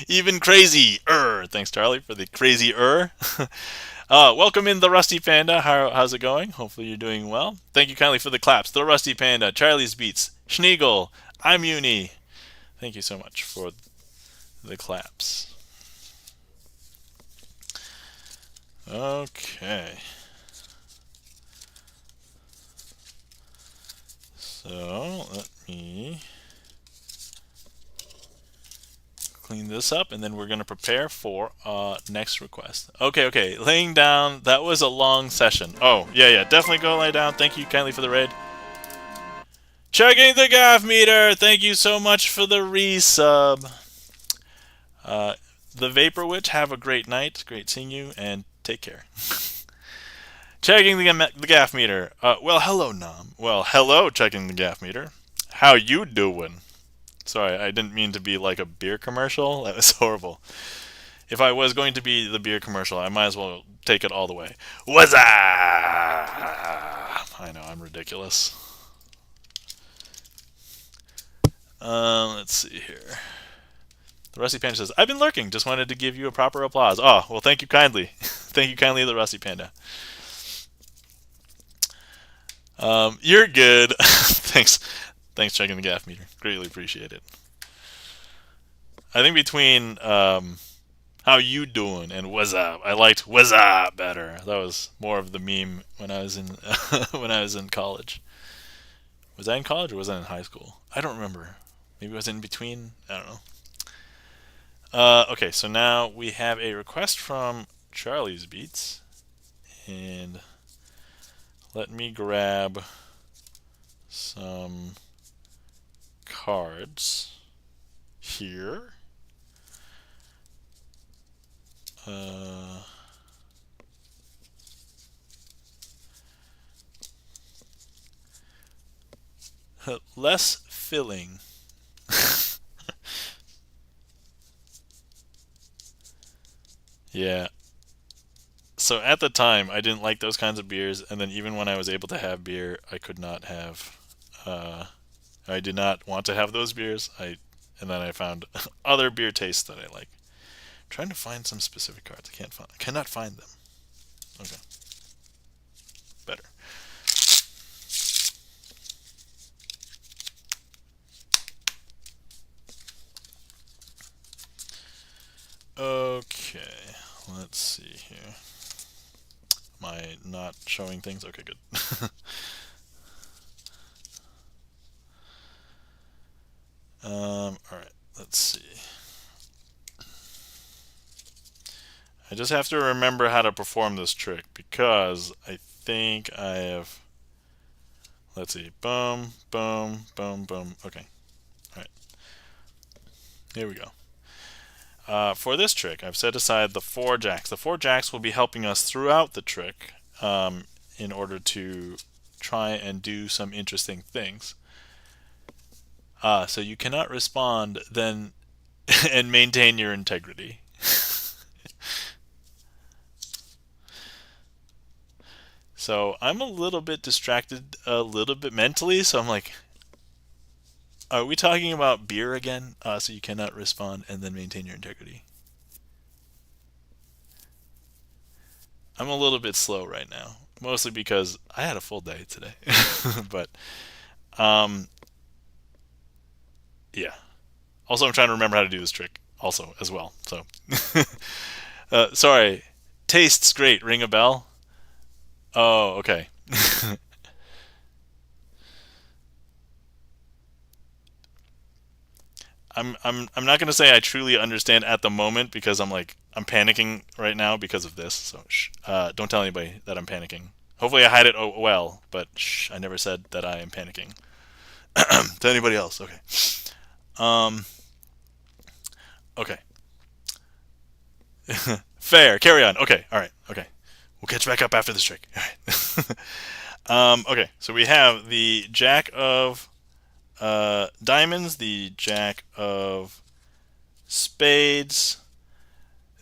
even crazy Thanks, Charlie, for the crazy welcome in the Rusty Panda. How's it going? Hopefully you're doing well. Thank you kindly for the claps. The Rusty Panda, Charlie's Beats, Schneagle, I'm Uni. Thank you so much for the claps. Okay. So let me clean this up, and then we're going to prepare for next request. Okay. Laying down. That was a long session. Oh, yeah. Definitely go lay down. Thank you kindly for the raid. Checking the gaff meter. Thank you so much for the resub. The Vapor Witch, have a great night. Great seeing you, and take care. Checking the gaff meter. Well, hello, Nam. Well, hello, checking the gaff meter. How you doing? Sorry, I didn't mean to be like a beer commercial. That was horrible. If I was going to be the beer commercial, I might as well take it all the way. What's up? I know, I'm ridiculous. Let's see here. The Rusty Panda says, I've been lurking. Just wanted to give you a proper applause. Oh, well, thank you kindly. Thank you kindly, the Rusty Panda. You're good. Thanks, checking the gaff meter. Greatly appreciate it. I think between how you doing and what's up, I liked what's up better. That was more of the meme when I was in when I was in college. Was I in college or was I in high school? I don't remember. Maybe I was in between. I don't know. Okay, so now we have a request from Charlie's Beats, and let me grab some cards here. Less filling. Yeah. So at the time, I didn't like those kinds of beers, and then even when I was able to have beer, I could not have. I did not want to have those beers. And then I found other beer tastes that I like. I'm trying to find some specific cards. I cannot find them. Okay. Better. Okay, let's see here. Am I not showing things? Okay, good. Alright, let's see. I just have to remember how to perform this trick because I think I have. Let's see. Boom, boom, boom, boom. Okay. Alright. Here we go. For this trick, I've set aside the 4 jacks. The 4 jacks will be helping us throughout the trick in order to try and do some interesting things. So you cannot respond then and maintain your integrity. So I'm a little bit distracted, a little bit mentally, so I'm like, are we talking about beer again? So you cannot respond and then maintain your integrity. I'm a little bit slow right now, mostly because I had a full day today. But, yeah. Also, I'm trying to remember how to do this trick also as well. So, sorry. Tastes great. Ring a bell? Oh, okay. I'm not gonna say I truly understand at the moment because I'm panicking right now because of this. So don't tell anybody that I'm panicking. Hopefully I hide it well, but I never said that I am panicking to anybody else. Okay. Um. Okay. Fair. Carry on. Okay. All right. Okay. We'll catch back up after this trick. All right. Okay. So we have the Jack of diamonds, the Jack of spades,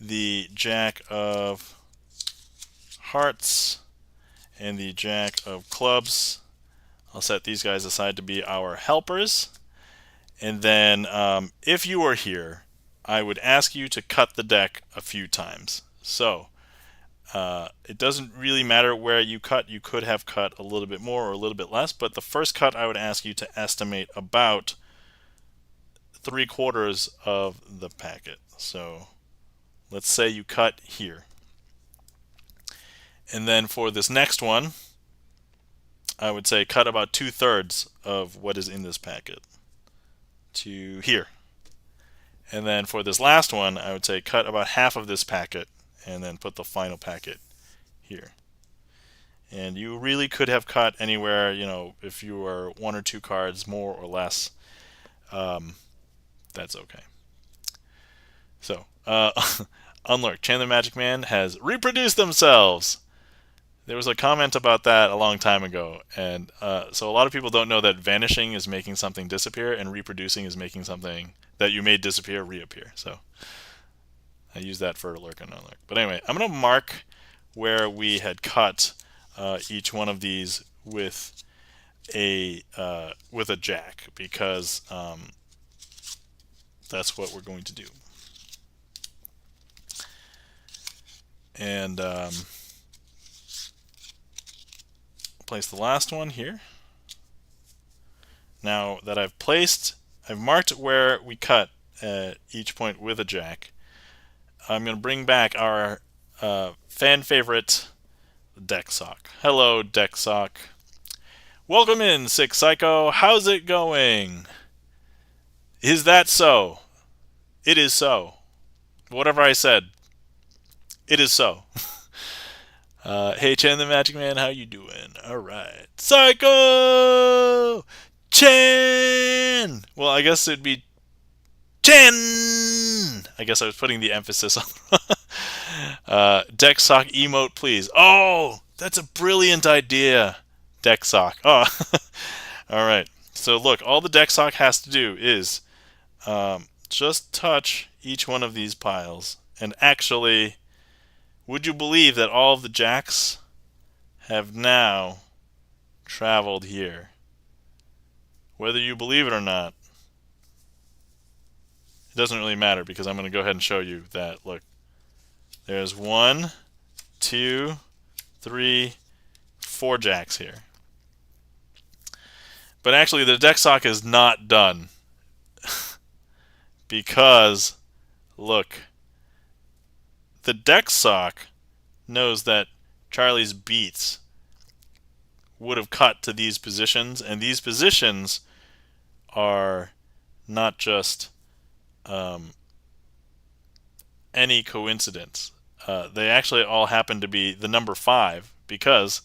the Jack of hearts, and the Jack of clubs. I'll set these guys aside to be our helpers. And then if you were here, I would ask you to cut the deck a few times. So it doesn't really matter where you cut. You could have cut a little bit more or a little bit less, but the first cut I would ask you to estimate about 3/4 of the packet. So let's say you cut here. And then for this next one, I would say cut about 2/3 of what is in this packet to here. And then for this last one, I would say cut about half of this packet and then put the final packet here. And you really could have cut anywhere, if you were 1 or 2 cards more or less, that's okay. So, Unlurk, Chan the Magic Man has reproduced themselves. There was a comment about that a long time ago, and so a lot of people don't know that vanishing is making something disappear, and reproducing is making something that you made disappear reappear. So I use that for lurk and unlurk. But anyway, I'm going to mark where we had cut each one of these with a jack, because that's what we're going to do. And place the last one here. Now that I've marked where we cut at each point with a jack, I'm going to bring back our fan favorite deck sock. Hello, deck sock. Welcome in, Sick Psycho. How's it going? Is that so? It is so. Whatever I said, it is so. Hey, Chan the Magic Man, how you doing? All right. Psycho! Chan! Well, I guess it'd be Chan! I guess I was putting the emphasis on deck sock emote, please. Oh, that's a brilliant idea. Deck sock. Oh, all right. So look, all the deck sock has to do is just touch each one of these piles. And actually, would you believe that all of the jacks have now traveled here? Whether you believe it or not, it doesn't really matter, because I'm going to go ahead and show you that. Look, there's 1, 2, 3, 4 jacks here. But actually, the deck sock is not done. Because, look, the deck sock knows that Charlie's beats would have cut to these positions, and these positions are not just any coincidence. They actually all happen to be the number 5, because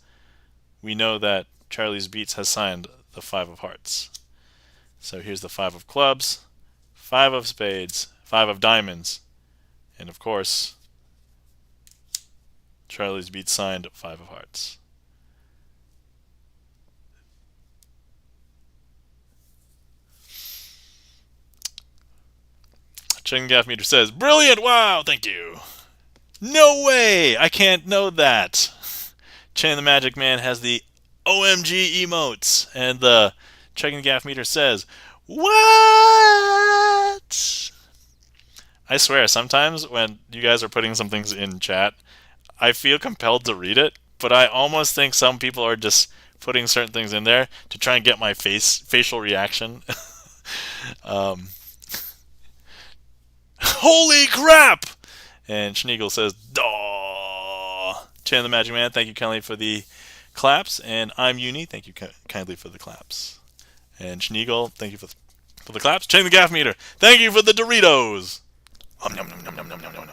we know that Charlie's beats has signed the 5 of hearts. So here's the 5 of clubs, 5 of spades, 5 of diamonds, and of course, Charlie's beats signed 5 of hearts. Chicken Gaff Meter says, brilliant! Wow, thank you. No way! I can't know that. Chan the Magic Man has the OMG emotes, and the Chicken Gaff Meter says, what? I swear, sometimes when you guys are putting some things in chat, I feel compelled to read it, but I almost think some people are just putting certain things in there to try and get my facial reaction. holy crap! And Schneagle says, daw. Chan the Magic Man, thank you kindly for the claps. And I'm Uni, thank you kindly for the claps. And Schneagle, thank you for the claps. Chan the Gaff Meter, thank you for the Doritos. Nom, nom, nom, nom, nom, nom, nom.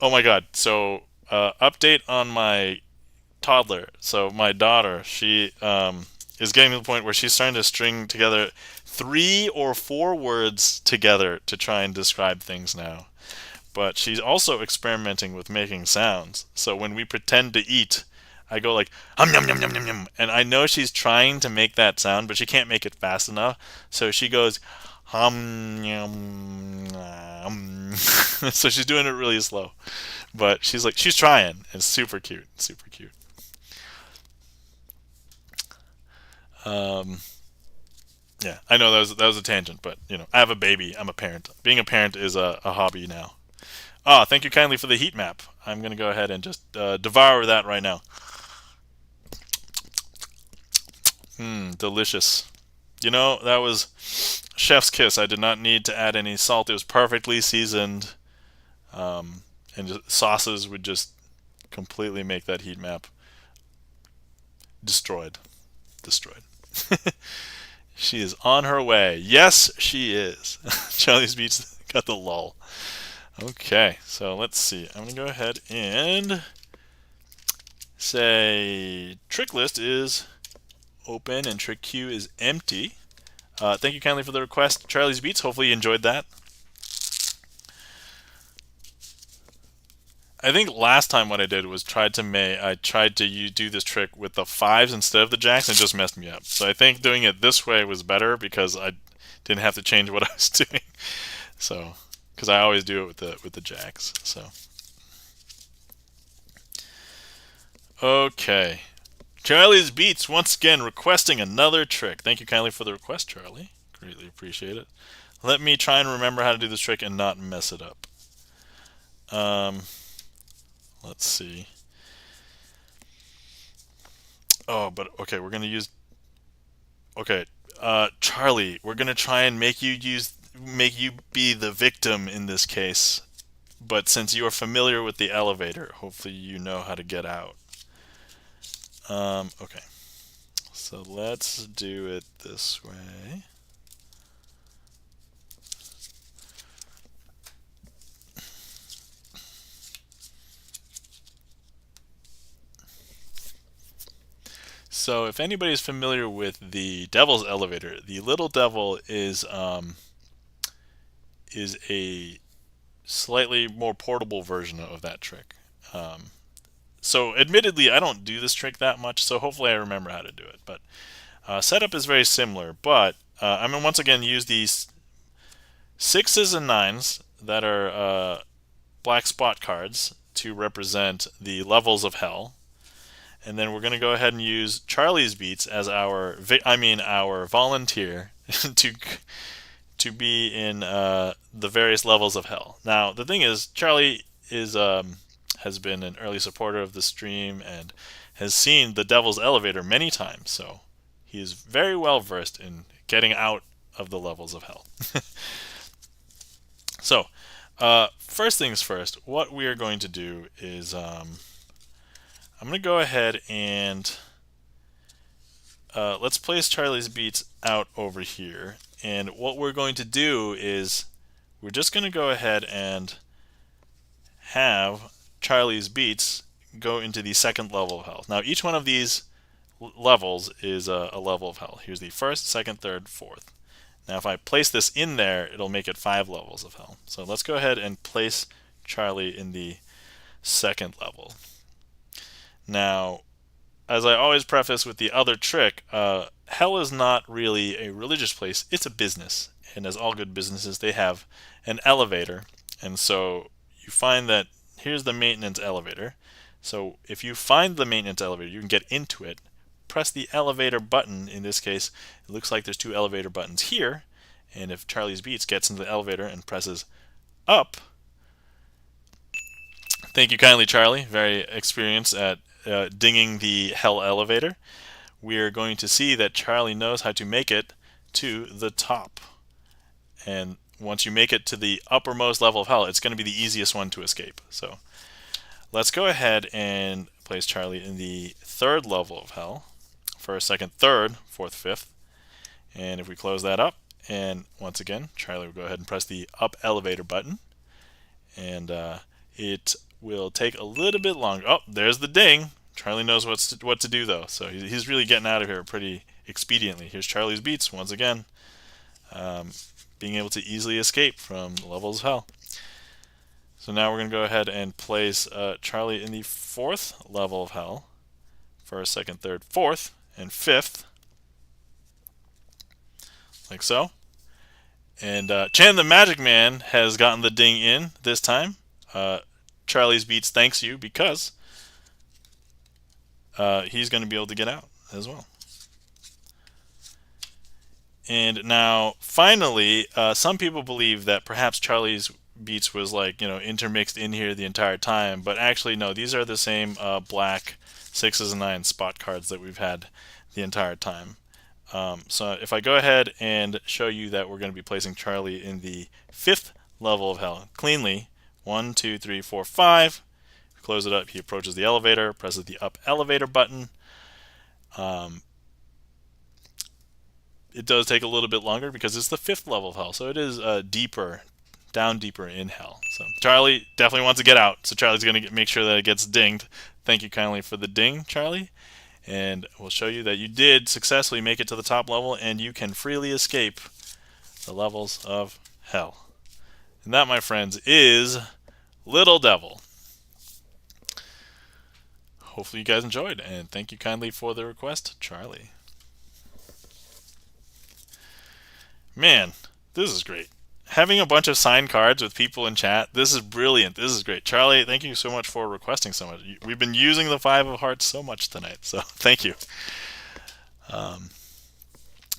Oh my god, so update on my toddler. So my daughter, she is getting to the point where she's starting to string together 3 or 4 words together to try and describe things now. But she's also experimenting with making sounds. So when we pretend to eat, I go like hum yum yum yum yum yum, and I know she's trying to make that sound, but she can't make it fast enough. So she goes hum yum. So she's doing it really slow, but she's trying. It's super cute, super cute. Yeah, I know that was a tangent, but I have a baby. I'm a parent. Being a parent is a hobby now. Ah, thank you kindly for the heat map. I'm gonna go ahead and just devour that right now. Delicious. That was chef's kiss. I did not need to add any salt. It was perfectly seasoned, and just, sauces would just completely make that heat map destroyed. She is on her way. Yes, she is. Charlie's Beats got the lull. Okay, so let's see. I'm going to go ahead and say trick list is open and trick queue is empty. Thank you kindly for the request, Charlie's Beats. Hopefully you enjoyed that. I think last time what I did was tried to do this trick with the 5s instead of the jacks, and it just messed me up. So I think doing it this way was better because I didn't have to change what I was doing. So, because I always do it with the jacks. So, okay, Charlie's Beats once again requesting another trick. Thank you kindly for the request, Charlie. Greatly appreciate it. Let me try and remember how to do this trick and not mess it up. Let's see. Oh, but okay, we're gonna use. Okay, Charlie, we're gonna try and make you be the victim in this case. But since you are familiar with the elevator, hopefully you know how to get out. Okay, so let's do it this way. So if anybody's familiar with the Devil's Elevator, the Little Devil is a slightly more portable version of that trick. So admittedly, I don't do this trick that much, so hopefully I remember how to do it. But setup is very similar, but I'm going to once again use these 6s and 9s that are black spot cards to represent the levels of hell. And then we're going to go ahead and use Charlie's Beats as our volunteer to be in the various levels of hell. Now the thing is, Charlie has been an early supporter of the stream and has seen the Devil's Elevator many times, so he is very well versed in getting out of the levels of hell. So first things first, what we are going to do is I'm going to go ahead and let's place Charlie's Beats out over here. And what we're going to do is we're just going to go ahead and have Charlie's Beats go into the second level of hell. Now each one of these levels is a level of hell. Here's the first, second, third, fourth. Now if I place this in there, it'll make it 5 levels of hell. So let's go ahead and place Charlie in the second level. Now, as I always preface with the other trick, hell is not really a religious place, it's a business. And as all good businesses, they have an elevator. And so you find that here's the maintenance elevator. So if you find the maintenance elevator, you can get into it, press the elevator button. In this case, it looks like there's 2 elevator buttons here. And if Charlie's Beats gets into the elevator and presses up, thank you kindly, Charlie, very experienced at dinging the hell elevator, we are going to see that Charlie knows how to make it to the top. And once you make it to the uppermost level of hell, it's going to be the easiest one to escape. So let's go ahead and place Charlie in the 3rd level of hell. First, second, third, fourth, fifth. And if we close that up, and once again, Charlie will go ahead and press the up elevator button. And it will take a little bit longer. Oh, there's the ding. Charlie knows what to do, though. So he's really getting out of here pretty expediently. Here's Charlie's beats once again. Being able to easily escape from the levels of hell. So now we're going to go ahead and place Charlie in the 4th level of hell. First, second, third, fourth, and fifth. Like so. And Chan the Magic Man has gotten the ding in this time. Charlie's Beats thanks you because he's going to be able to get out as well. And now, finally, some people believe that perhaps Charlie's Beats was like, intermixed in here the entire time. But actually, no, these are the same black 6s and 9s spot cards that we've had the entire time. So if I go ahead and show you that we're going to be placing Charlie in the 5th level of hell cleanly, 1, 2, 3, 4, 5. Close it up. He approaches the elevator, presses the up elevator button. It does take a little bit longer because it's the 5th level of hell, so it is deeper, down deeper in hell. So Charlie definitely wants to get out, so Charlie's going to make sure that it gets dinged. Thank you kindly for the ding, Charlie. And we'll show you that you did successfully make it to the top level, and you can freely escape the levels of hell. And that, my friends, is Little Devil. Hopefully you guys enjoyed, and thank you kindly for the request, Charlie. Man, this is great. Having a bunch of signed cards with people in chat, this is brilliant. This is great. Charlie, thank you so much for requesting so much. We've been using the 5 of hearts so much tonight, so thank you.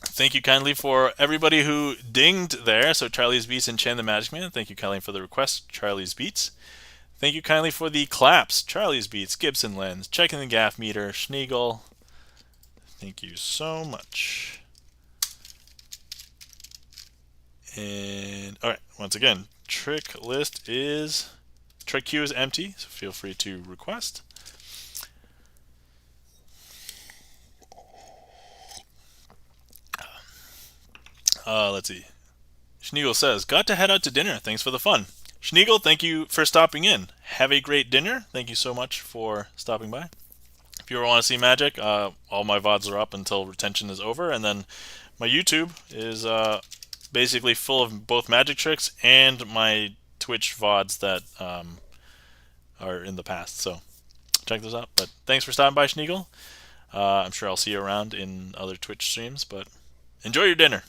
Thank you kindly for everybody who dinged there. So Charlie's Beats and Chan the Magic Man, thank you kindly for the request, Charlie's Beats. Thank you kindly for the claps, Charlie's Beats, Gibson Lens, Checking the Gaff Meter, Schneagle. Thank you so much. And all right, once again, trick queue is empty, so feel free to request. Let's see. Schneagle says, got to head out to dinner. Thanks for the fun. Schneagle, thank you for stopping in. Have a great dinner. Thank you so much for stopping by. If you ever want to see magic, all my VODs are up until retention is over, and then my YouTube is basically full of both magic tricks and my Twitch VODs that are in the past. So check those out. But thanks for stopping by, Schneagle. I'm sure I'll see you around in other Twitch streams, but enjoy your dinner.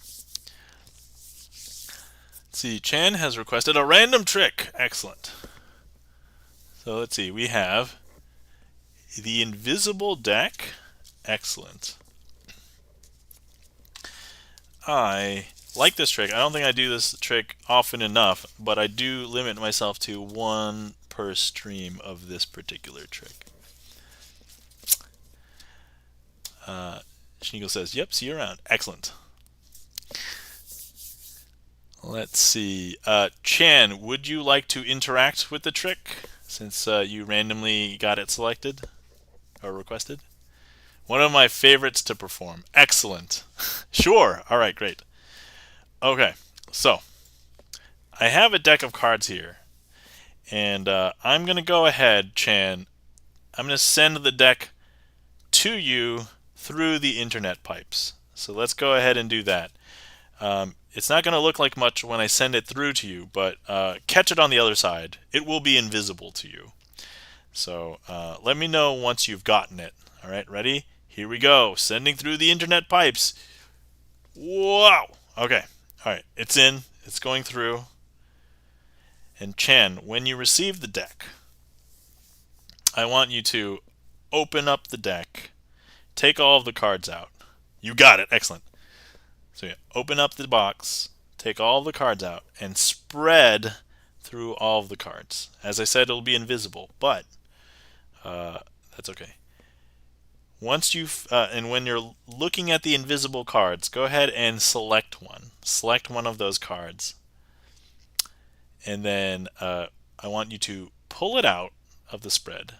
Let's see, Chan has requested a random trick. Excellent. So let's see, we have the invisible deck. Excellent. I like this trick. I don't think I do this trick often enough, but I do limit myself to 1 per stream of this particular trick. Schneagle says, yep, see you around. Excellent. Let's see. Chan, would you like to interact with the trick since you randomly got it selected or requested? One of my favorites to perform. Excellent. Sure. All right, great. Okay, so I have a deck of cards here, and I'm going to go ahead, Chan. I'm going to send the deck to you through the internet pipes. So let's go ahead and do that. It's not going to look like much when I send it through to you, but catch it on the other side. It will be invisible to you. So let me know once you've gotten it. All right, ready? Here we go. Sending through the internet pipes. Wow. Okay. All right. It's in. It's going through. And Chan, when you receive the deck, I want you to open up the deck, take all of the cards out. You got it. Excellent. So yeah, open up the box, take all of the cards out, and spread through all of the cards. As I said, it'll be invisible, but that's okay. Once you've and when you're looking at the invisible cards, go ahead and select one. Select one of those cards. and then I want you to pull it out of the spread,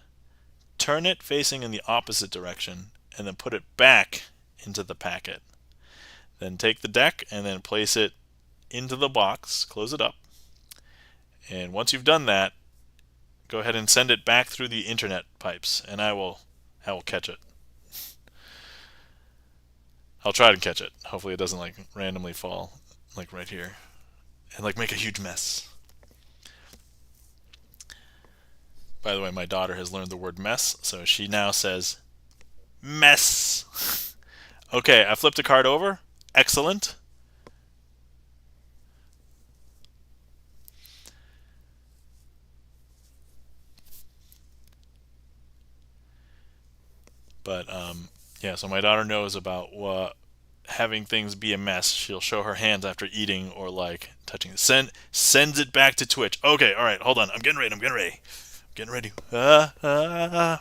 turn it facing in the opposite direction, and then put it back into the packet. Then take the deck and then place it into the box, close it up, and once you've done that, go ahead and send it back through the internet pipes, and I will catch it. I'll try to catch it. Hopefully it doesn't like randomly fall like right here and like make a huge mess. By the way, my daughter has learned the word mess, so she now says mess. Okay, I flipped a card over. Excellent. But yeah, so my daughter knows about having things be a mess. She'll show her hands after eating or like touching it. Sends it back to Twitch. Okay, all right, hold on. I'm getting ready. Getting ready. I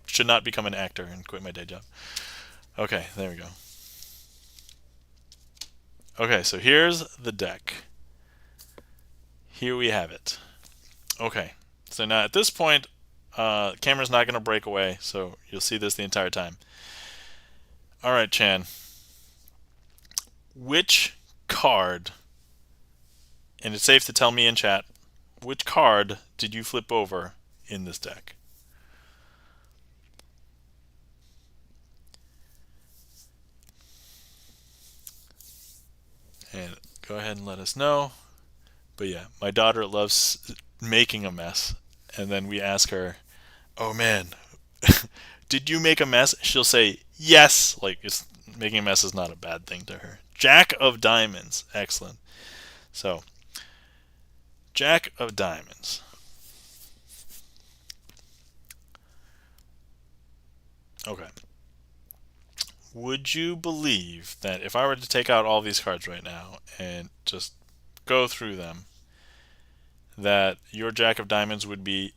should not become an actor and quit my day job. Okay, there we go. Okay, so here's the deck. Here we have it. Okay, so now at this point, the camera's not going to break away, so you'll see this the entire time. All right, Chan. Which card, and it's safe to tell me in chat, which card did you flip over in this deck? And go ahead and let us know. But yeah, my daughter loves making a mess. And then we ask her, oh man, did you make a mess? She'll say, yes. Like, making a mess is not a bad thing to her. Jack of Diamonds. Excellent. So, Jack of Diamonds. Okay. Would you believe that if I were to take out all these cards right now and just go through them, that your Jack of Diamonds would be...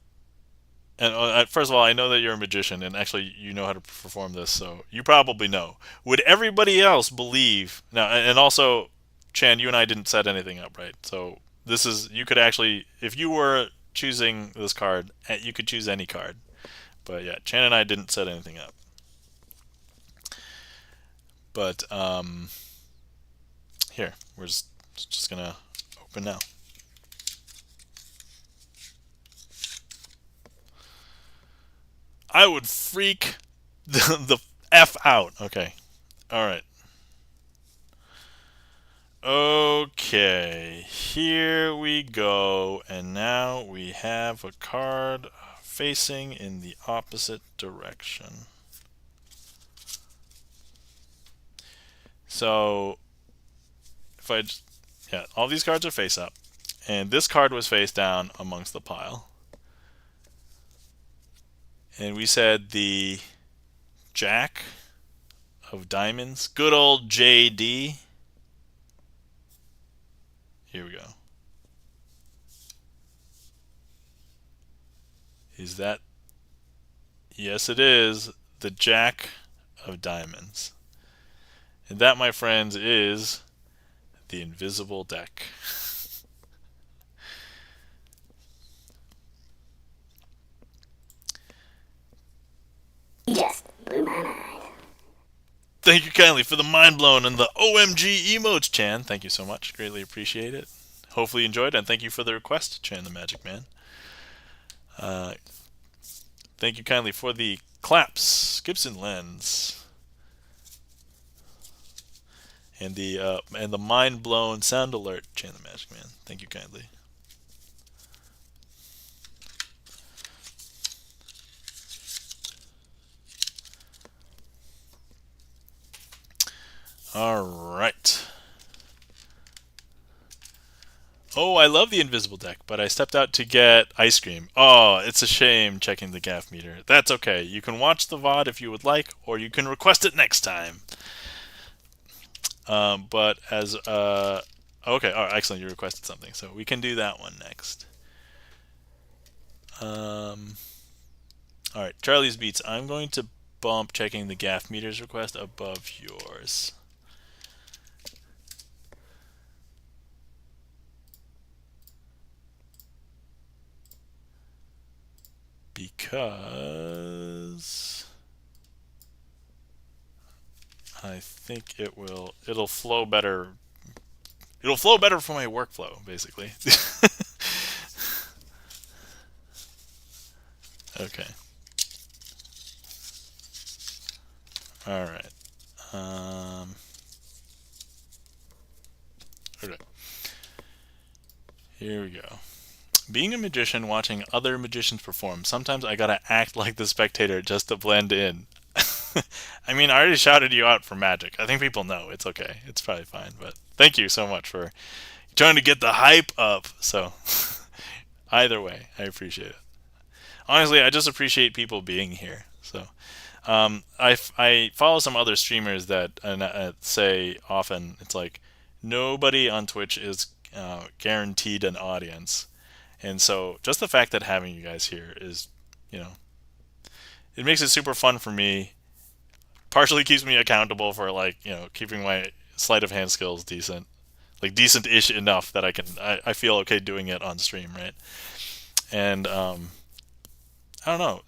And first of all, I know that you're a magician, and actually you know how to perform this, so you probably know. Would everybody else believe... Now, and also, Chan, you and I didn't set anything up, right? So this is... You could actually... If you were choosing this card, you could choose any card. But yeah, Chan and I didn't set anything up. But here, we're just gonna open now. I would freak the F out. Okay. All right. Okay. Here we go. And now we have a card facing in the opposite direction. So, if I just, yeah, all these cards are face up. And this card was face down amongst the pile. And we said the Jack of Diamonds. Good old JD. Here we go. Is that... Yes, it is the Jack of Diamonds. And that, my friends, is the invisible deck. Just blew my mind. Thank you kindly for the mind blown and the OMG emotes, Chan. Thank you so much. Greatly appreciate it. Hopefully you enjoyed, and thank you for the request, Chan the Magic Man. Thank you kindly for the claps, Gibson Lens, and the mind blown sound alert, Chan the Magic Man. Thank you kindly. All right. Oh, I love the invisible deck, but I stepped out to get ice cream. Oh, it's a shame checking the gaff meter. That's okay. You can watch the VOD if you would like, or you can request it next time. But as... okay, all right, excellent. You requested something, so we can do that one next. All right, Charlie's Beats. I'm going to bump checking the gaff meters request above yours. because I think it'll flow better. It'll flow better for my workflow, basically. Okay. All right. Okay. Here we go. Being a magician, watching other magicians perform, sometimes I gotta act like the spectator just to blend in. I mean, I already shouted you out for magic. I think people know. It's okay. It's probably fine. But thank you so much for trying to get the hype up. So, either way, I appreciate it. Honestly, I just appreciate people being here. So, I follow some other streamers that say often it's like nobody on Twitch is guaranteed an audience, and so just the fact that having you guys here is, you know, it makes it super fun for me. Partially keeps me accountable for, like, you know, keeping my sleight of hand skills decent, like decent-ish enough that I feel okay doing it on stream, right? And I don't know.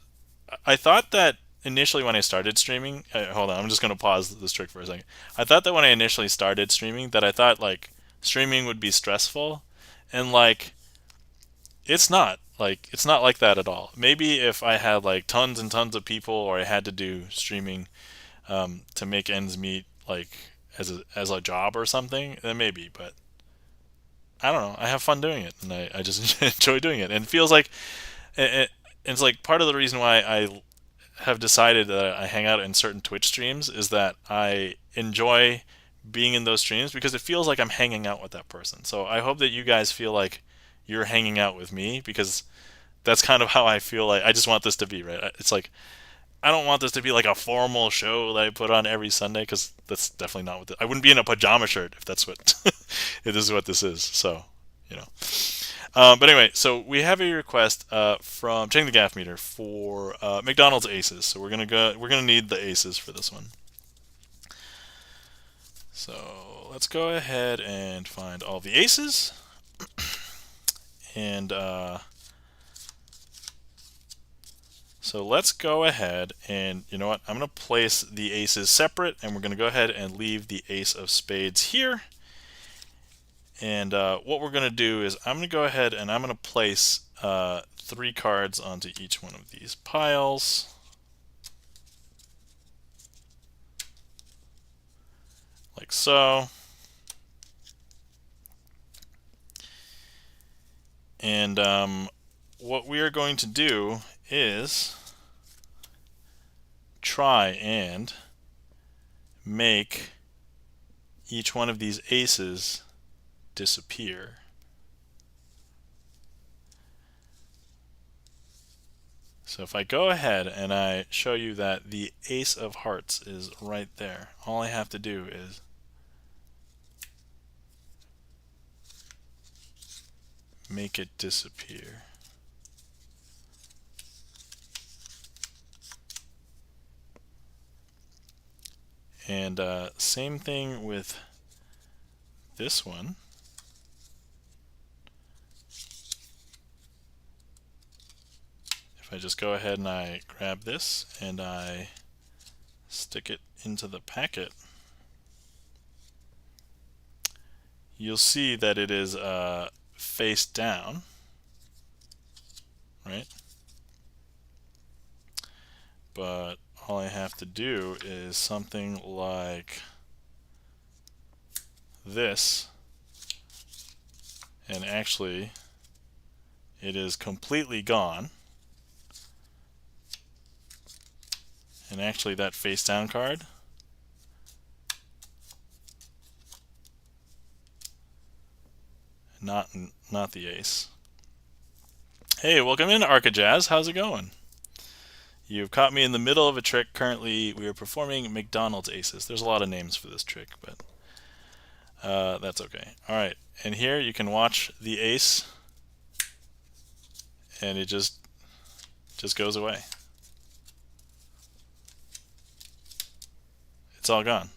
I thought that initially when I started streaming, hold on, I'm just gonna pause this trick for a second. I thought that when I initially started streaming, that I thought like streaming would be stressful, and like it's not like that at all. Maybe if I had like tons and tons of people, or I had to do streaming to make ends meet, like as a job or something, then maybe. But I don't know. I have fun doing it, and I just enjoy doing it, and it feels like it's like part of the reason why I have decided that I hang out in certain Twitch streams is that I enjoy being in those streams because it feels like I'm hanging out with that person. So I hope that you guys feel like you're hanging out with me, because that's kind of how I feel. Like I just want this to be, right. It's like I don't want this to be like a formal show that I put on every Sunday, because that's definitely not what I wouldn't be in a pajama shirt if that's what if this is what this is. So, you know. But anyway, so we have a request from Checking the Gaff Meter for McDonald's Aces. So we're gonna need the Aces for this one. So let's go ahead and find all the Aces, and so let's go ahead and, you know what? I'm gonna place the Aces separate, and we're gonna go ahead and leave the Ace of Spades here. And what we're going to do is I'm going to go ahead and I'm going to place 3 cards onto each one of these piles. Like so. And what we are going to do is try and make each one of these aces disappear. So if I go ahead and I show you that the Ace of Hearts is right there, all I have to do is make it disappear. And same thing with this one. If I just go ahead and I grab this and I stick it into the packet, you'll see that it is face down, right? But all I have to do is something like this, and actually it is completely gone. And actually that face down card not the ace. Hey, welcome in, Arcajazz. How's it going? You've caught me in the middle of a trick. Currently, we are performing McDonald's Aces. There's a lot of names for this trick, but that's okay. All right, and here you can watch the ace, and it just goes away. It's all gone.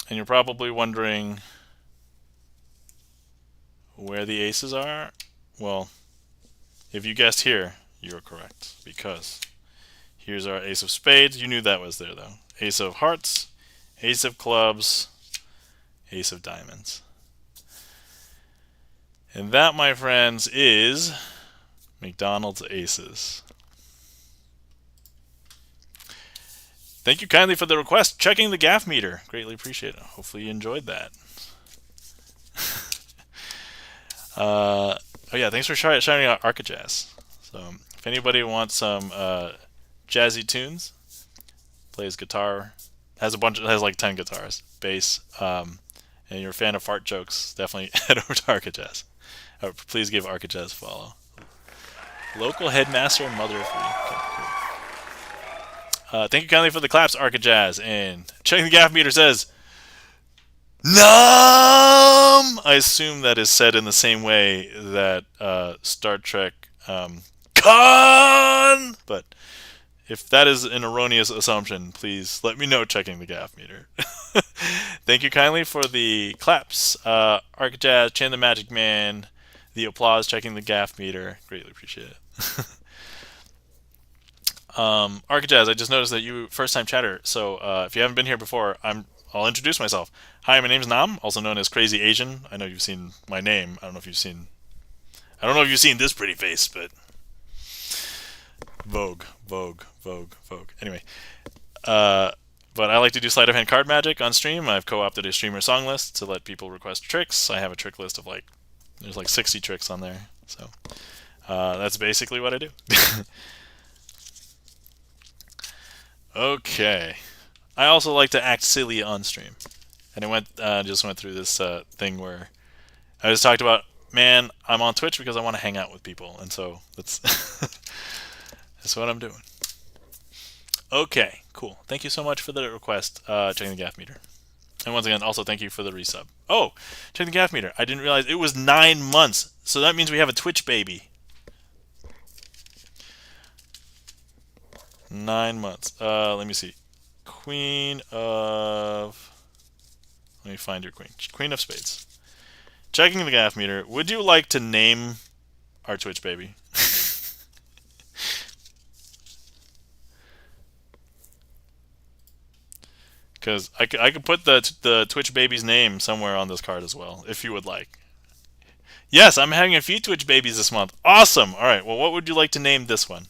And you're probably wondering where the aces are. Well, if you guessed here, you're correct. Because here's our ace of spades. You knew that was there, though. Ace of hearts, ace of clubs, ace of diamonds. And that, my friends, is McDonald's Aces. Thank you kindly for the request. Checking the gaff meter. Greatly appreciate it. Hopefully you enjoyed that. Oh yeah, thanks for shouting out Arcajazz. So if anybody wants some jazzy tunes, plays guitar, has like 10 guitars, bass, and you're a fan of fart jokes, definitely head over to Arcajazz. Please give Arcajazz a follow. Local headmaster and mother of three. Okay, cool. Thank you kindly for the claps, Arcajazz. And checking the gaff meter says, Nom! I assume that is said in the same way that Star Trek Khan! But if that is an erroneous assumption, please let me know checking the gaff meter. Thank you kindly for the claps. Arcajazz, Chan the Magic Man, the applause, checking the gaff meter. Greatly appreciate it. Arcajazz, I just noticed that you first-time chatter, so if you haven't been here before, I'll introduce myself. Hi, my name's Nam, also known as Crazy Asian. I know you've seen my name. I don't know if you've seen this pretty face, but Vogue. Anyway, but I like to do sleight of hand card magic on stream. I've co-opted a StreamerSonglist to let people request tricks. I have a trick list of there's like 60 tricks on there. So that's basically what I do. Okay. I also like to act silly on stream. And I just went through this thing where I just talked about, man, I'm on Twitch because I want to hang out with people. And so that's, that's what I'm doing. Okay, cool. Thank you so much for the request, checking the gaff meter. And once again, also thank you for the resub. Oh, checking the gaff meter. I didn't realize it was 9 months. So that means we have a Twitch baby. 9 months. Let me see. Queen of... Let me find your queen. Queen of spades. Checking the gaff meter. Would you like to name our Twitch baby? Because I could put the Twitch baby's name somewhere on this card as well, if you would like. Yes, I'm having a few Twitch babies this month. Awesome! Alright, well, what would you like to name this one?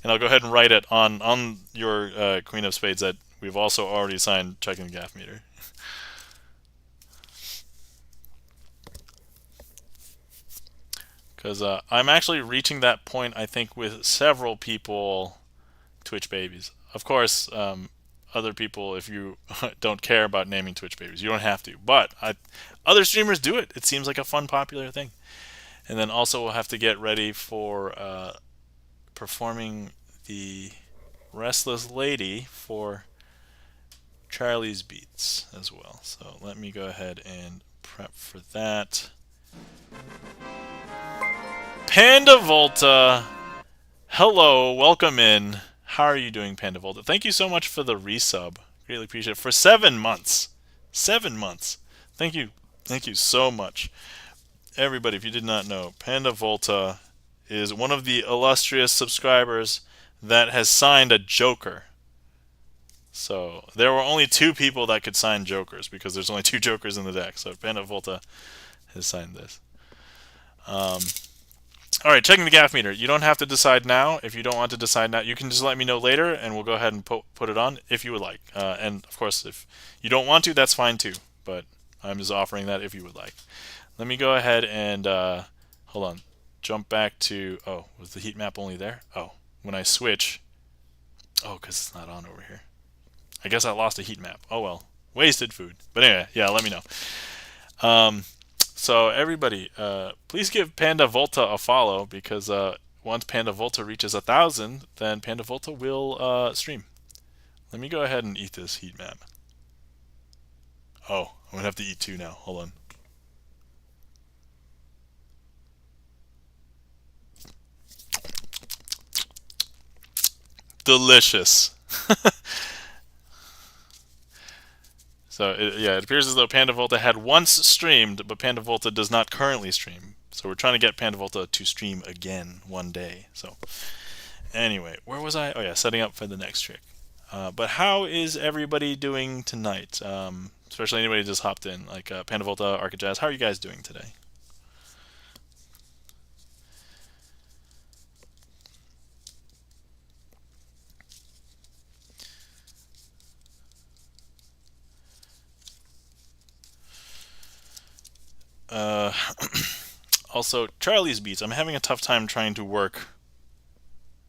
And I'll go ahead and write it on your Queen of Spades that we've also already signed checking the gaff meter. Because I'm actually reaching that point, I think, with several people, Twitch babies. Of course, other people, if you don't care about naming Twitch babies, you don't have to. But other streamers do it. It seems like a fun, popular thing. And then also we'll have to get ready for performing the Restless Lady for Charlie's Beats as well. So let me go ahead and prep for that. Panda Volta, hello, welcome in. How are you doing, Panda Volta? Thank you so much for the resub. Really appreciate it. For 7 months. 7 months. Thank you. Thank you so much. Everybody, if you did not know, Panda Volta is one of the illustrious subscribers that has signed a Joker. So there were only 2 people that could sign Jokers because there's only 2 Jokers in the deck. So Panda Volta has signed this. Alright, checking the gaff meter. You don't have to decide now. If you don't want to decide now, you can just let me know later and we'll go ahead and put it on if you would like. And of course, if you don't want to, that's fine too. But I'm just offering that if you would like. Let me go ahead and, hold on, jump back to, oh, was the heat map only there? Oh, when I switch, oh, because it's not on over here. I guess I lost a heat map. Oh well, wasted food. But anyway, yeah, let me know. So everybody, please give Panda Volta a follow because once Panda Volta reaches 1,000, then Panda Volta will stream. Let me go ahead and eat this heat map. Oh, I'm gonna have to eat 2 now. Hold on. Delicious. So, it appears as though Panda Volta had once streamed, but Panda Volta does not currently stream. So we're trying to get Pandavolta to stream again one day. So anyway, where was I? Oh yeah, setting up for the next trick. But how is everybody doing tonight? Especially anybody who just hopped in, like Pandavolta, Arcajazz. How are you guys doing today? Uh, also, Charlie's Beats. I'm having a tough time trying to work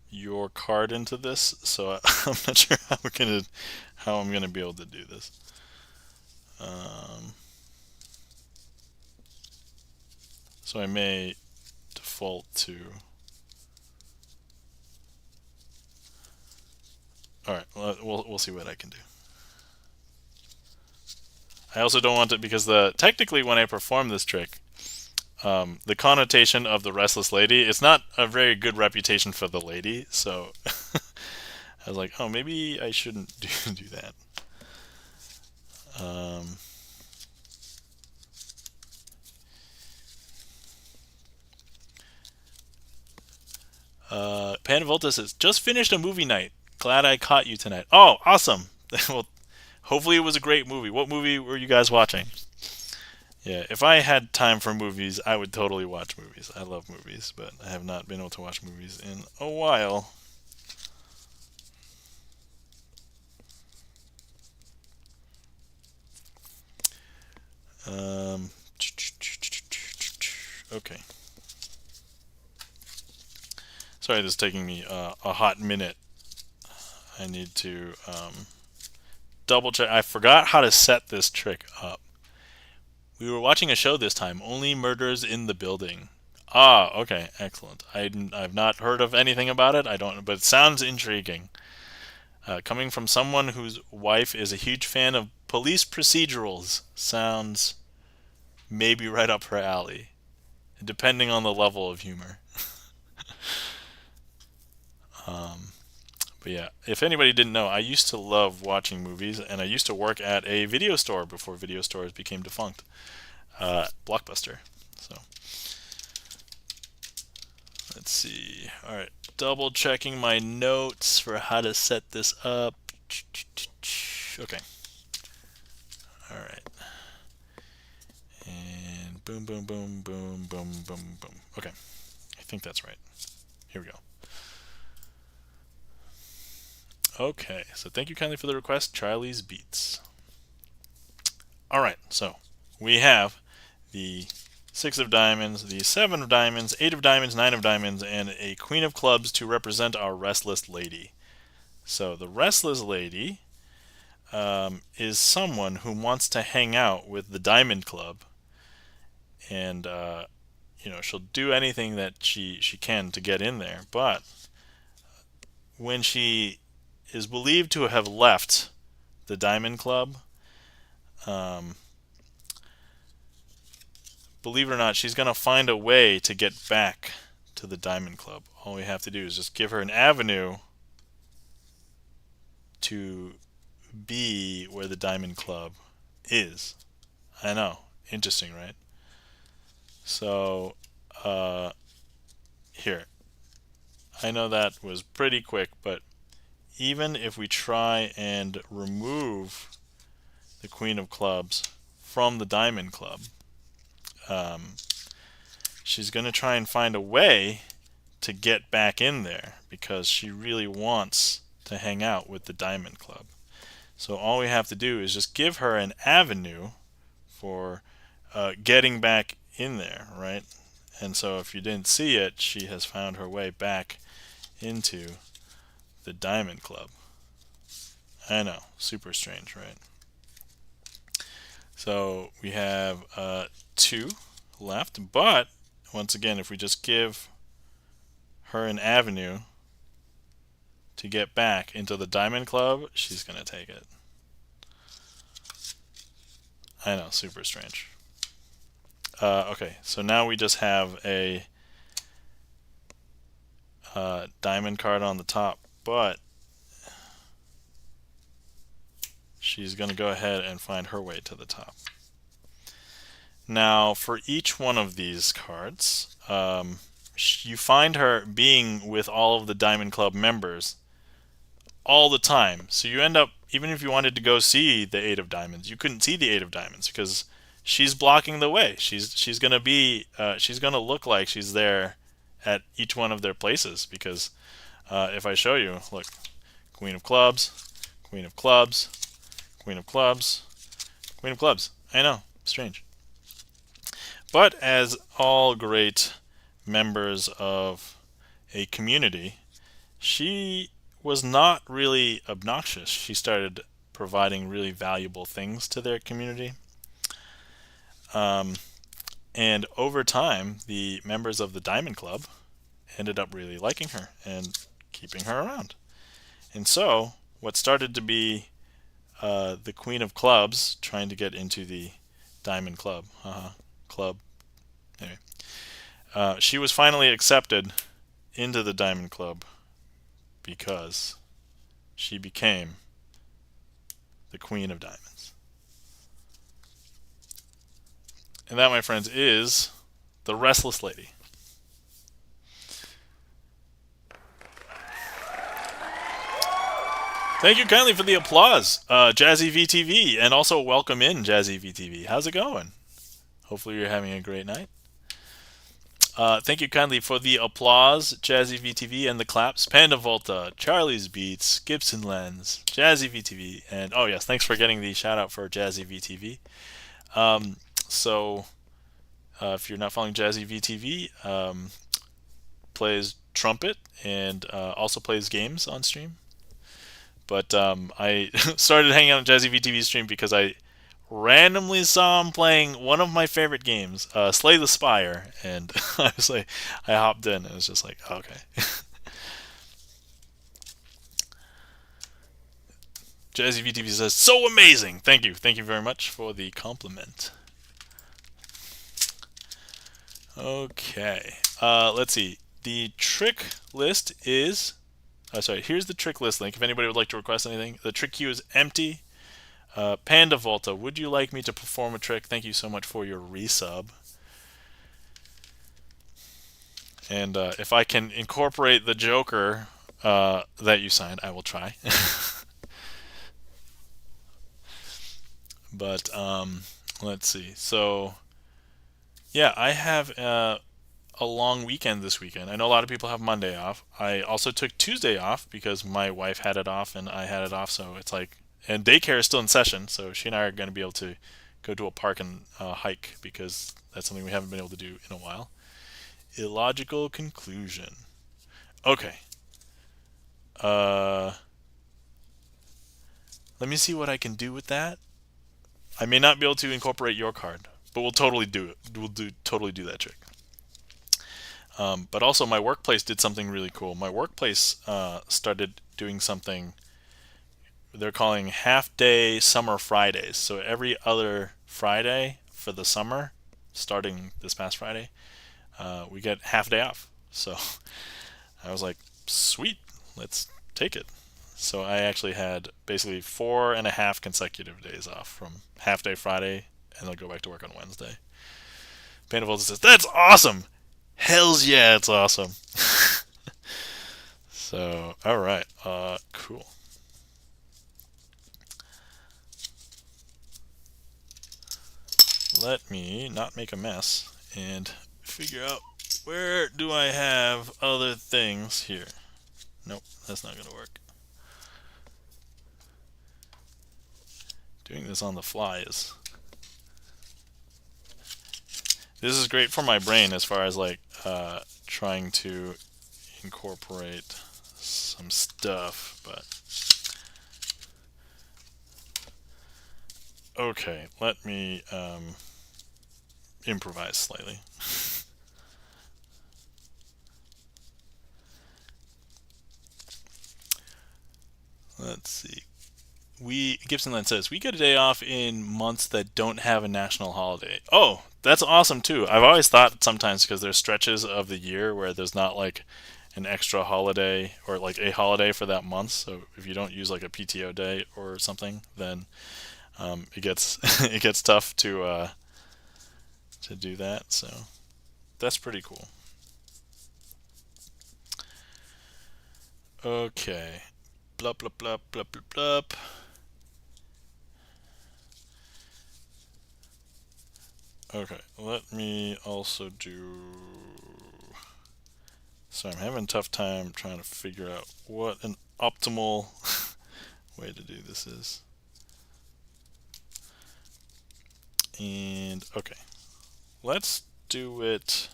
your card into this, so I'm not sure how I'm gonna be able to do this. So I may default to. All right, we'll see what I can do. I also don't want it because technically when I perform this trick, the connotation of the restless lady, it's not a very good reputation for the lady. So I was like, oh, maybe I shouldn't do that. Panvolta says, just finished a movie night. Glad I caught you tonight. Oh, awesome. Well, hopefully it was a great movie. What movie were you guys watching? Yeah, if I had time for movies, I would totally watch movies. I love movies, but I have not been able to watch movies in a while. Okay. Sorry, this is taking me a hot minute. I need to double check. I forgot how to set this trick up. We were watching a show this time, Only Murders in the Building. Ah, okay, excellent. I've not heard of anything about it. I don't, but it sounds intriguing. Coming from someone whose wife is a huge fan of police procedurals, sounds maybe right up her alley, depending on the level of humor. But yeah, if anybody didn't know, I used to love watching movies, and I used to work at a video store before video stores became defunct. Blockbuster. So let's see. All right, double checking my notes for how to set this up. Okay. All right. And boom, boom, boom, boom, boom, boom, boom. Okay. I think that's right. Here we go. Okay, so thank you kindly for the request, Charlie's Beats. All right, so we have the 6 of diamonds, the 7 of diamonds, 8 of diamonds, 9 of diamonds, and a queen of clubs to represent our restless lady. So the restless lady is someone who wants to hang out with the diamond club, and she'll do anything that she can to get in there. But when she is believed to have left the diamond club, believe it or not, she's going to find a way to get back to the diamond club. All we have to do is just give her an avenue to be where the diamond club is. I know, interesting, right? So here, I know that was pretty quick, but even if we try and remove the queen of clubs from the diamond club, she's going to try and find a way to get back in there because she really wants to hang out with the diamond club. So all we have to do is just give her an avenue for getting back in there, right? And so if you didn't see it, she has found her way back into the diamond club. I know, super strange, right? So we have 2 left, but once again, if we just give her an avenue to get back into the diamond club, she's going to take it. I know, super strange. Okay, so now we just have a diamond card on the top, but she's going to go ahead and find her way to the top. Now, for each one of these cards, you find her being with all of the Diamond Club members all the time. So you end up, even if you wanted to go see the Eight of Diamonds, you couldn't see the Eight of Diamonds because she's blocking the way. She's gonna be she's gonna look like she's there at each one of their places because if I show you, look, Queen of Clubs, Queen of Clubs, Queen of Clubs, Queen of Clubs. I know, strange. But as all great members of a community, she was not really obnoxious. She started providing really valuable things to their community. And over time, the members of the Diamond Club ended up really liking her and keeping her around. And so, what started to be the Queen of Clubs trying to get into the Diamond Club, club. Anyway, she was finally accepted into the Diamond Club because she became the Queen of Diamonds. And that, my friends, is the Restless Lady. Thank you kindly for the applause, Jazzy VTV, and also welcome in, Jazzy VTV. How's it going? Hopefully you're having a great night. Thank you kindly for the applause, Jazzy VTV, and the claps. Panda Volta, Charlie's Beats, Gibson Lens, Jazzy VTV, and oh yes, thanks for getting the shout out for Jazzy VTV. If you're not following Jazzy VTV, plays trumpet and also plays games on stream. But I started hanging out on Jazzy VTV's stream because I randomly saw him playing one of my favorite games, Slay the Spire, and I hopped in and it was just like, okay. Jazzy VTV says, so amazing! Thank you very much for the compliment. Okay, let's see. The trick list is, here's the trick list link if anybody would like to request anything. The trick queue is empty. Panda Volta, would you like me to perform a trick? Thank you so much for your resub. And if I can incorporate the Joker that you signed, I will try. But let's see. So, yeah, I have a long weekend this weekend. I know a lot of people have Monday off. I also took Tuesday off because my wife had it off and I had it off. So it's like, and daycare is still in session. So she and I are going to be able to go to a park and hike because that's something we haven't been able to do in a while. Illogical conclusion. Okay. Let me see what I can do with that. I may not be able to incorporate your card, but we'll totally do it. We'll totally do that trick. But also, my workplace did something really cool. My workplace started doing something they're calling half-day summer Fridays. So every other Friday for the summer, starting this past Friday, we get half day off. So I was like, sweet, let's take it. So I actually had basically 4.5 consecutive days off from half day Friday, and I'll go back to work on Wednesday. Panda Volta says, that's awesome! Hells yeah, it's awesome. So, alright, cool. Let me not make a mess and figure out where do I have other things here. Nope, that's not going to work. Doing this on the fly is... This is great for my brain as far as like trying to incorporate some stuff, but... Okay, let me improvise slightly. Let's see. Gibson Land says, we get a day off in months that don't have a national holiday. Oh, that's awesome too. I've always thought sometimes because there's stretches of the year where there's not like an extra holiday or like a holiday for that month. So if you don't use like a PTO day or something, then it gets it gets tough to to do that, so that's pretty cool. Okay, blah blah blah blah blah blah. Okay, let me also do. So I'm having a tough time trying to figure out what an optimal way to do this is. And okay, let's do it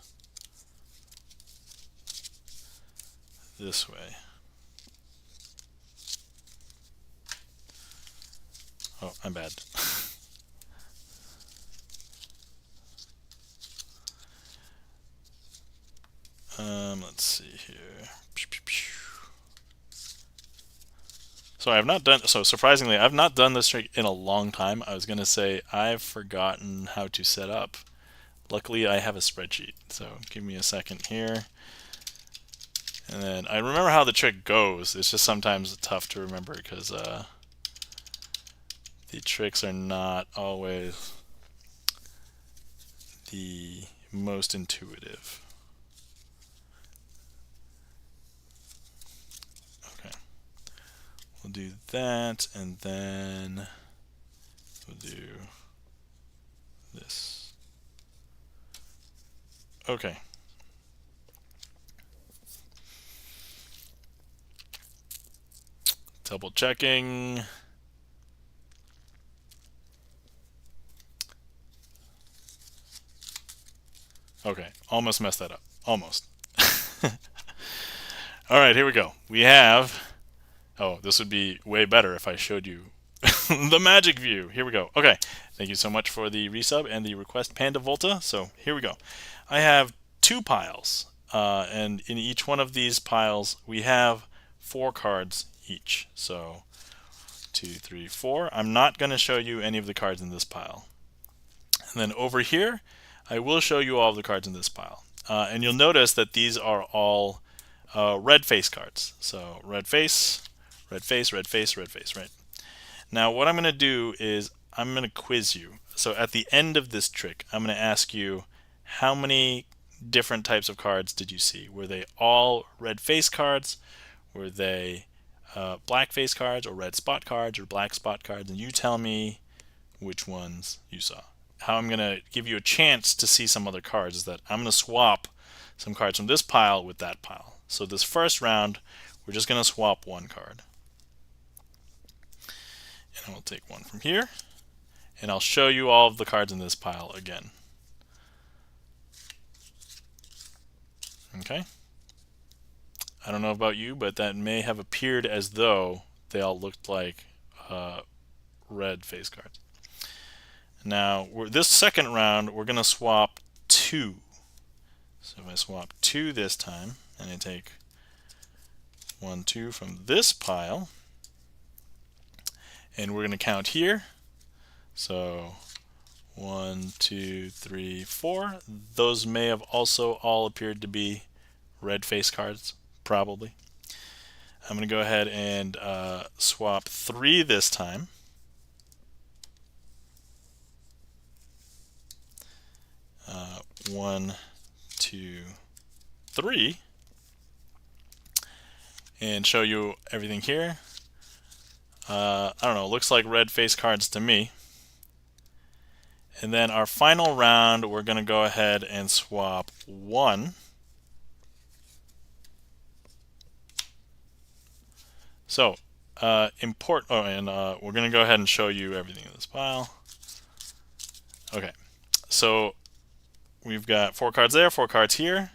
this way. Oh, I'm bad. Let's see here. So I have not done, so surprisingly, I've not done this trick in a long time. I was going to say I've forgotten how to set up. Luckily, I have a spreadsheet. So give me a second here. And then I remember how the trick goes. It's just sometimes tough to remember because the tricks are not always the most intuitive. Okay. We'll do that, and then we'll do this. Okay. Double checking. Okay, almost messed that up. Almost. All right, here we go. We have, oh, this would be way better if I showed you the magic view. Here we go. Okay, thank you so much for the resub and the request, Panda Volta. So here we go. I have 2 piles, and in each one of these piles we have 4 cards each. So 2, 3, 4. I'm not going to show you any of the cards in this pile. And then over here, I will show you all of the cards in this pile. And you'll notice that these are all red face cards. So red face, red face, red face, red face, right? Now what I'm going to do is I'm going to quiz you. So at the end of this trick, I'm going to ask you how many different types of cards did you see? Were they all red face cards? Were they black face cards, or red spot cards, or black spot cards? And you tell me which ones you saw. How I'm going to give you a chance to see some other cards is that I'm going to swap some cards from this pile with that pile. So this first round, we're just going to swap 1 card. And I'll take 1 from here, and I'll show you all of the cards in this pile again. Okay? I don't know about you, but that may have appeared as though they all looked like red face cards. Now, this second round, we're going to swap 2. So if I swap 2 this time, and I take 1, 2 from this pile, and we're going to count here. So 1, 2, 3, 4. Those may have also all appeared to be red face cards, probably. I'm going to go ahead and swap 3 this time. 1, 2, 3, and show you everything here. I don't know, looks like red face cards to me. And then our final round, we're going to go ahead and swap 1. So, we're going to go ahead and show you everything in this pile. Okay, so we've got 4 cards there, 4 cards here.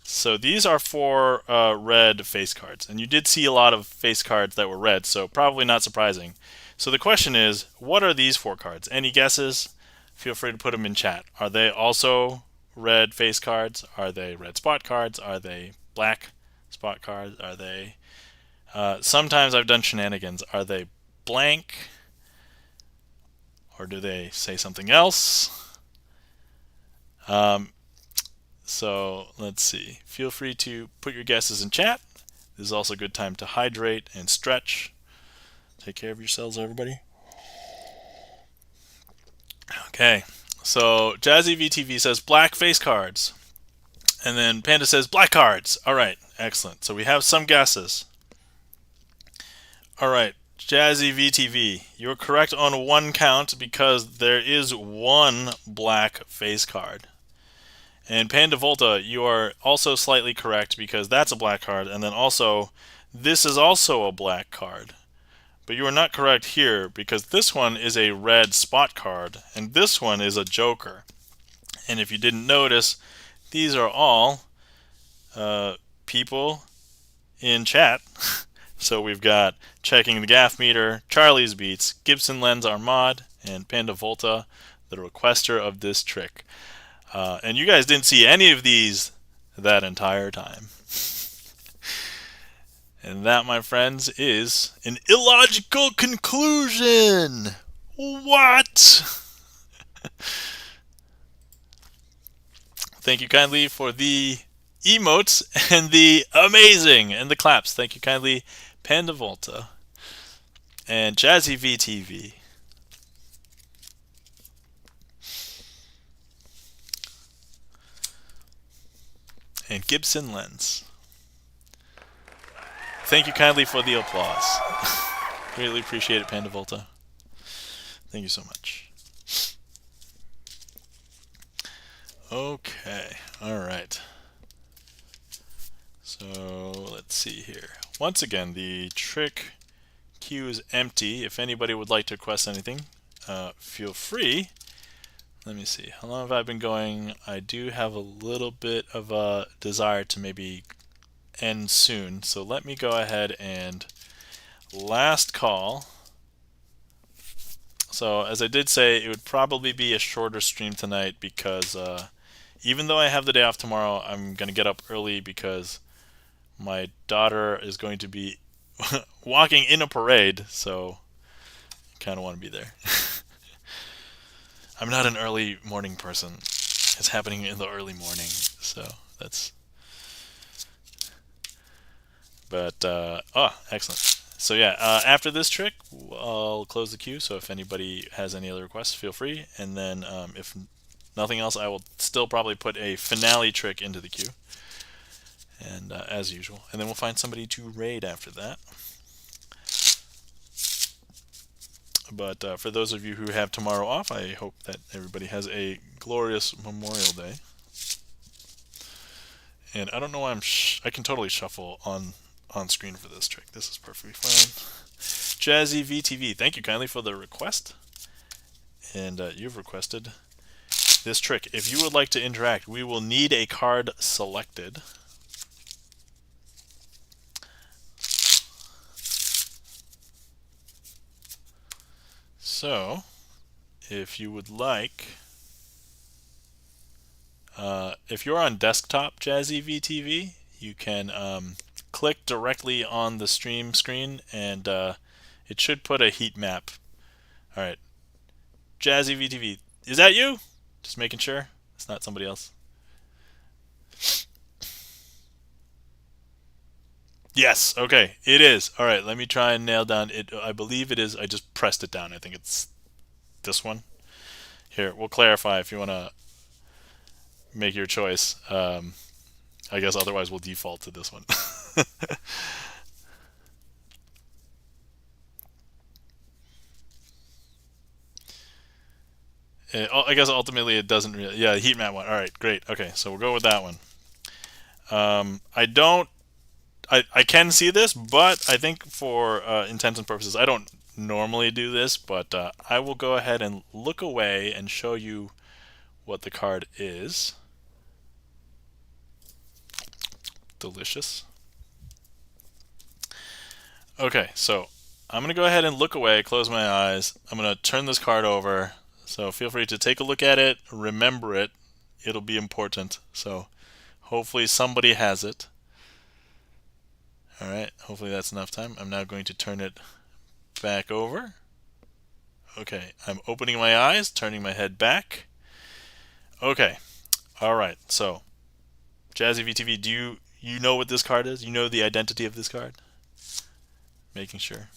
So these are 4 red face cards, and you did see a lot of face cards that were red, so probably not surprising. So the question is, what are these 4 cards? Any guesses? Feel free to put them in chat. Are they also red face cards? Are they red spot cards? Are they black spot cards? Are they... sometimes I've done shenanigans. Are they blank? Or do they say something else? So let's see. Feel free to put your guesses in chat. This is also a good time to hydrate and stretch. Take care of yourselves, everybody. Okay, so Jazzy VTV says black face cards. And then Panda says black cards. All right, excellent. So we have some guesses. All right, Jazzy VTV, you're correct on one count because there is one black face card. And Panda Volta, you are also slightly correct because that's a black card, and then also this is also a black card. But you are not correct here because this one is a red spot card, and this one is a joker. And if you didn't notice, these are all people in chat. So we've got Checking the Gaff Meter, Charlie's Beats, Gibson Lens Armad, and Panda Volta, the requester of this trick. And you guys didn't see any of these that entire time. And that, my friends, is an illogical conclusion. What? Thank you kindly for the emotes and the amazing and the claps. Thank you kindly, Panda Volta and Jazzy VTV. And Gibson Lens. Thank you kindly for the applause. Really appreciate it, Panda Volta. Thank you so much. Okay, alright. So let's see here. Once again, the trick queue is empty. If anybody would like to request anything, feel free. Let me see. How long have I been going? I do have a little bit of a desire to maybe end soon. So let me go ahead and last call. So as I did say, it would probably be a shorter stream tonight because even though I have the day off tomorrow, I'm going to get up early because my daughter is going to be walking in a parade, so I kind of want to be there. I'm not an early morning person. It's happening in the early morning, so that's... But, excellent. So yeah, after this trick, I'll close the queue, so if anybody has any other requests, feel free. And then if nothing else, I will still probably put a finale trick into the queue. And as usual. And then we'll find somebody to raid after that. But for those of you who have tomorrow off, I hope that everybody has a glorious Memorial Day. And I don't know why I can totally shuffle on screen for this trick. This is perfectly fine. Jazzy VTV, thank you kindly for the request. And you've requested this trick. If you would like to interact, we will need a card selected. So, if you would like, if you're on desktop Jazzy VTV, you can click directly on the stream screen and it should put a heat map. Alright, Jazzy VTV, is that you? Just making sure it's not somebody else. Yes, okay, it is. Alright, let me try and nail down it. I believe it is. I just pressed it down. I think it's this one. Here, we'll clarify if you want to make your choice. I guess otherwise we'll default to this one. I guess ultimately it doesn't really... Yeah, the heat map one. Alright, great. Okay, so we'll go with that one. I can see this, but I think for intents and purposes, I don't normally do this, but I will go ahead and look away and show you what the card is. Delicious. Okay, so I'm going to go ahead and look away, close my eyes. I'm going to turn this card over, so feel free to take a look at it, remember it. It'll be important, so hopefully somebody has it. Alright, hopefully that's enough time. I'm now going to turn it back over. Okay, I'm opening my eyes, turning my head back. Okay, alright, so Jazzy VTV, do you know what this card is? You know the identity of this card? Making sure.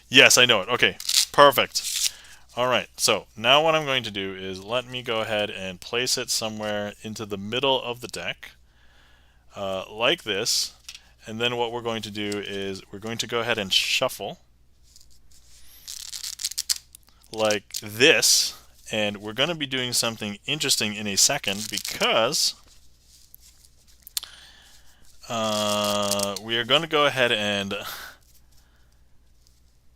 Yes, I know it. Okay, Perfect. All right, so now what I'm going to do is let me go ahead and place it somewhere into the middle of the deck, like this. And then what we're going to do is we're going to go ahead and shuffle like this. And we're going to be doing something interesting in a second because we are going to go ahead and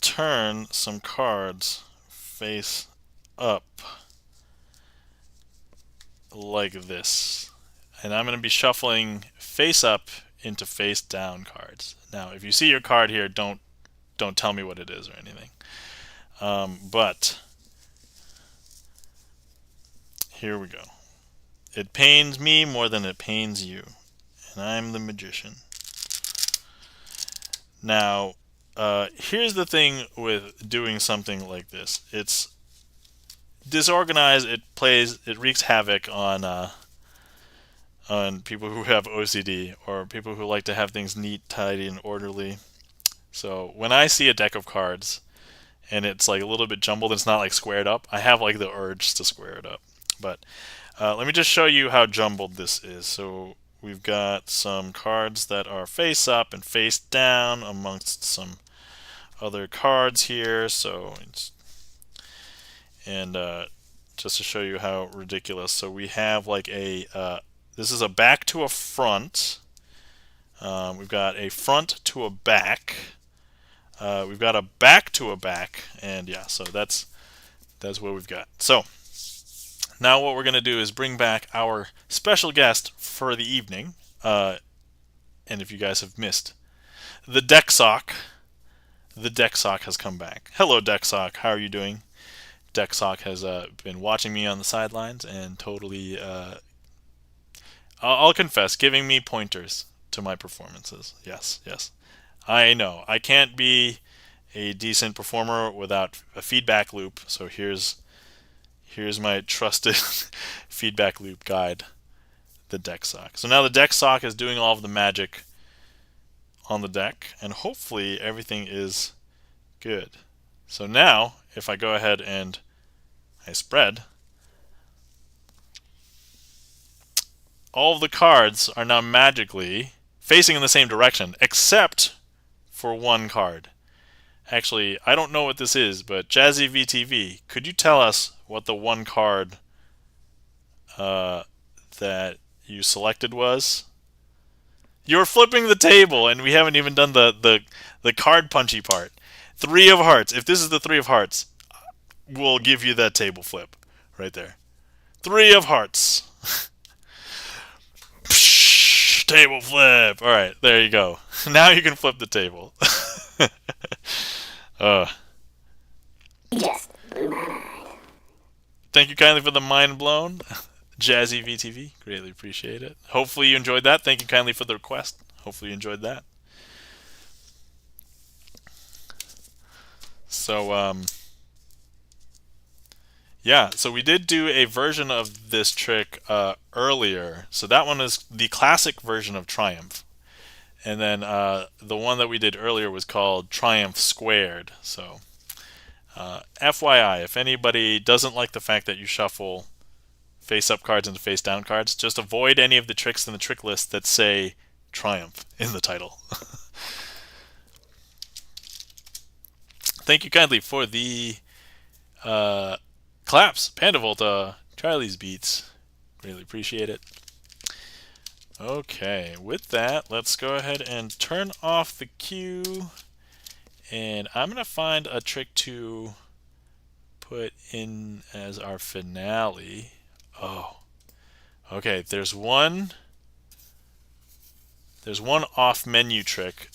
turn some cards face up like this. And I'm going to be shuffling face up into face down cards. Now, if you see your card here, don't tell me what it is or anything. But here we go. It pains me more than it pains you, and I'm the magician. Now, here's the thing with doing something like this. It's disorganized. It wreaks havoc on people who have OCD or people who like to have things neat, tidy, and orderly. So when I see a deck of cards and it's like a little bit jumbled, it's not like squared up, I have like the urge to square it up. But let me just show you how jumbled this is. So we've got some cards that are face up and face down amongst some other cards here. So just to show you how ridiculous. So we have like this is a back to a front. We've got a front to a back. We've got a back to a back, and yeah, so that's what we've got. So now what we're going to do is bring back our special guest for the evening. And if you guys have missed, the Deck Sock has come back. Hello, Deck Sock. How are you doing? Deck Sock has been watching me on the sidelines and totally, I'll confess, giving me pointers to my performances. Yes, yes. I know. I can't be a decent performer without a feedback loop. So here's my trusted feedback loop guide, the Deck Sock. So now the Deck Sock is doing all of the magic on the deck, and hopefully everything is good. So now, if I go ahead and I spread, all of the cards are now magically facing in the same direction, except for one card. Actually, I don't know what this is, but Jazzy VTV, could you tell us what the one card that you selected was? You're flipping the table, and we haven't even done the card punchy part. 3 of hearts. If this is the 3 of hearts, we'll give you that table flip right there. 3 of hearts. Psh, table flip. All right, there you go. Now you can flip the table. Just blew my mind. Thank you kindly for the mind blown. Jazzy VTV, greatly appreciate it. Hopefully you enjoyed that. Thank you kindly for the request. Hopefully you enjoyed that. So, yeah, so we did do a version of this trick earlier. So that one is the classic version of Triumph. And then the one that we did earlier was called Triumph Squared. So FYI, if anybody doesn't like the fact that you shuffle face-up cards into face-down cards, just avoid any of the tricks in the trick list that say Triumph in the title. Thank you kindly for the claps, Panda Volta, Charlie's Beats. Really appreciate it. Okay, with that, let's go ahead and turn off the queue. And I'm going to find a trick to put in as our finale. Oh, okay, there's one off menu trick.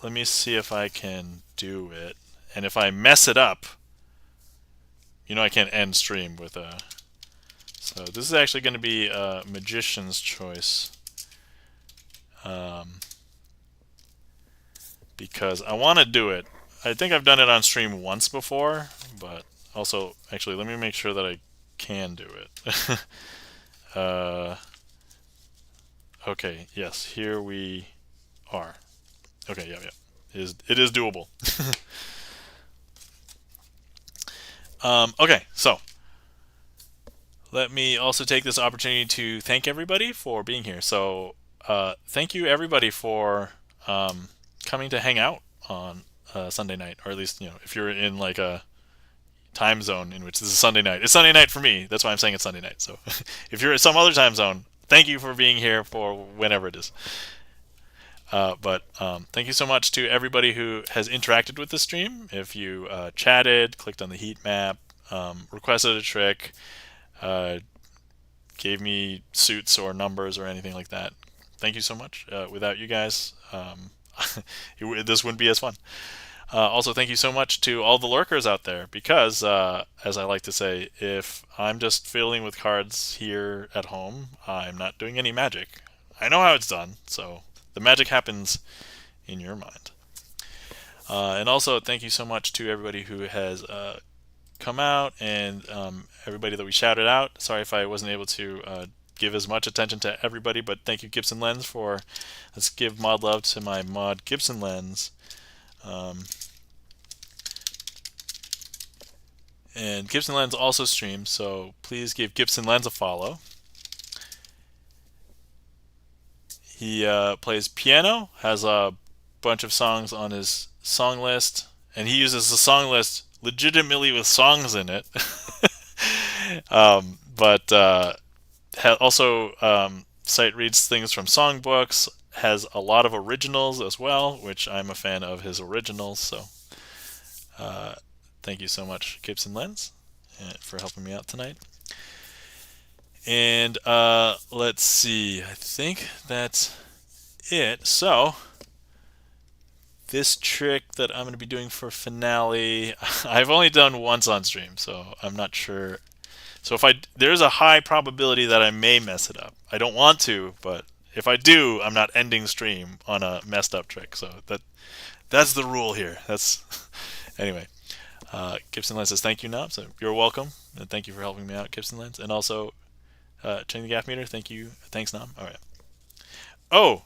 Let me see if I can do it. And if I mess it up, you know I can't end stream with a... So this is actually going to be a magician's choice. Because I want to do it. I think I've done it on stream once before, but also, actually, let me make sure that I can do it. Okay, yes, here we are. Okay, yeah. It is doable. Okay, so let me also take this opportunity to thank everybody for being here. So thank you everybody for coming to hang out on Sunday night, or at least if you're in like a time zone in which this is Sunday night. It's Sunday night for me. That's why I'm saying it's Sunday night. So if you're at some other time zone, thank you for being here for whenever it is. But thank you so much to everybody who has interacted with the stream. If you chatted, clicked on the heat map, requested a trick, uh, gave me suits or numbers or anything like that, thank you so much. Without you guys, this wouldn't be as fun. Also, thank you so much to all the lurkers out there because, as I like to say, if I'm just fiddling with cards here at home, I'm not doing any magic. I know how it's done, so the magic happens in your mind. And also, thank you so much to everybody who has come out and everybody that we shouted out. Sorry if I wasn't able to give as much attention to everybody, but thank you, Gibson Lens, for let's give mod love to my mod Gibson Lens. And Gibson Lens also streams, so please give Gibson Lens a follow. He plays piano, has a bunch of songs on his song list, and he uses the song list legitimately with songs in it. But also sight reads things from songbooks, has a lot of originals as well, which I'm a fan of his originals, so thank you so much, Gibson Lens, for helping me out tonight. And let's see, I think that's it. So this trick that I'm going to be doing for finale, I've only done once on stream, so I'm not sure. So there's a high probability that I may mess it up. I don't want to, but if I do, I'm not ending stream on a messed up trick. So that's the rule here. That's anyway. Gibson Lens says thank you, Knob. So you're welcome, and thank you for helping me out, Gibson Lens. And also, changing the gaff meter. Thank you. Thanks, Knob. All right. Oh,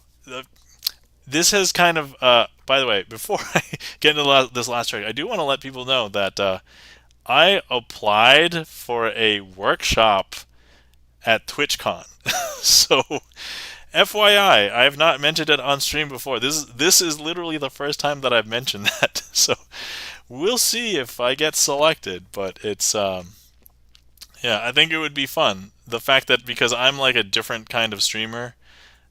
this has kind of. By the way, before I get into this last trick, I do want to let people know that I applied for a workshop at TwitchCon. So, FYI, I have not mentioned it on stream before. This is literally the first time that I've mentioned that. So, we'll see if I get selected. But it's yeah, I think it would be fun. The fact that because I'm like a different kind of streamer,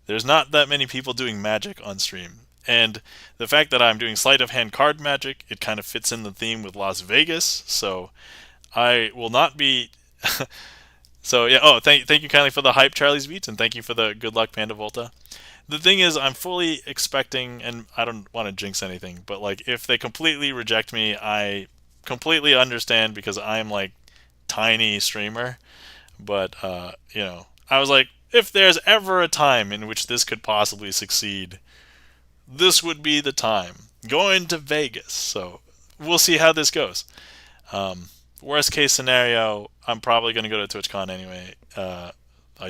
there's not that many people doing magic on stream. And the fact that I'm doing sleight of hand card magic, it kind of fits in the theme with Las Vegas. So I will not be. So yeah. Oh, thank you kindly for the hype, Charlie's Beats, and thank you for the good luck, Panda Volta. The thing is, I'm fully expecting, and I don't want to jinx anything, but like if they completely reject me, I completely understand because I'm like tiny streamer. But I was like, if there's ever a time in which this could possibly succeed, this would be the time. Going to Vegas, so we'll see how this goes. Worst case scenario, I'm probably going to go to TwitchCon anyway. I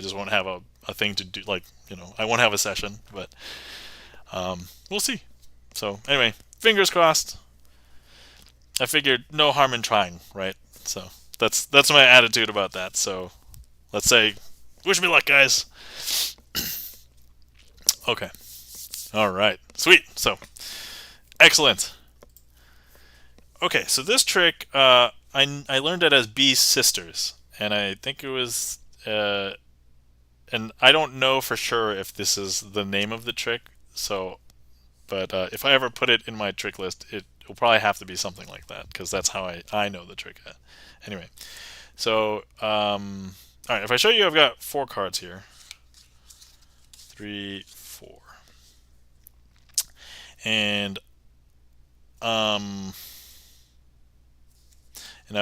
just won't have a thing to do, like, I won't have a session, but we'll see. So, anyway, fingers crossed. I figured no harm in trying, right? So, that's my attitude about that. So, let's say, wish me luck, guys. Okay. All right. Sweet. So, excellent. Okay, so this trick, I learned it as B's sisters, and I think it was, and I don't know for sure if this is the name of the trick. So, but if I ever put it in my trick list, it will probably have to be something like that because that's how I know the trick. Anyway, so all right, if I show you, I've got 4 cards here. 3, 4, and I've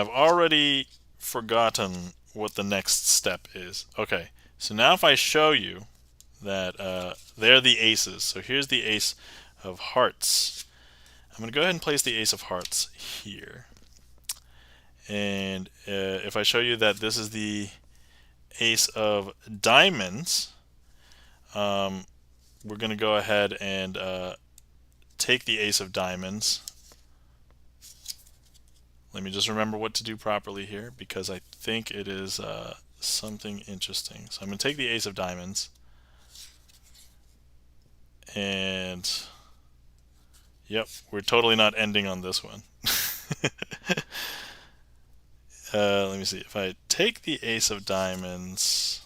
already forgotten what the next step is. Okay, so now if I show you that they're the aces, so here's the ace of hearts. I'm going to go ahead and place the ace of hearts here. And if I show you that this is the ace of diamonds, we're going to go ahead and take the ace of diamonds Let me just remember what to do properly here, because I think it is something interesting. So I'm going to take the ace of diamonds, and yep, we're totally not ending on this one. Let me see. If I take the ace of diamonds...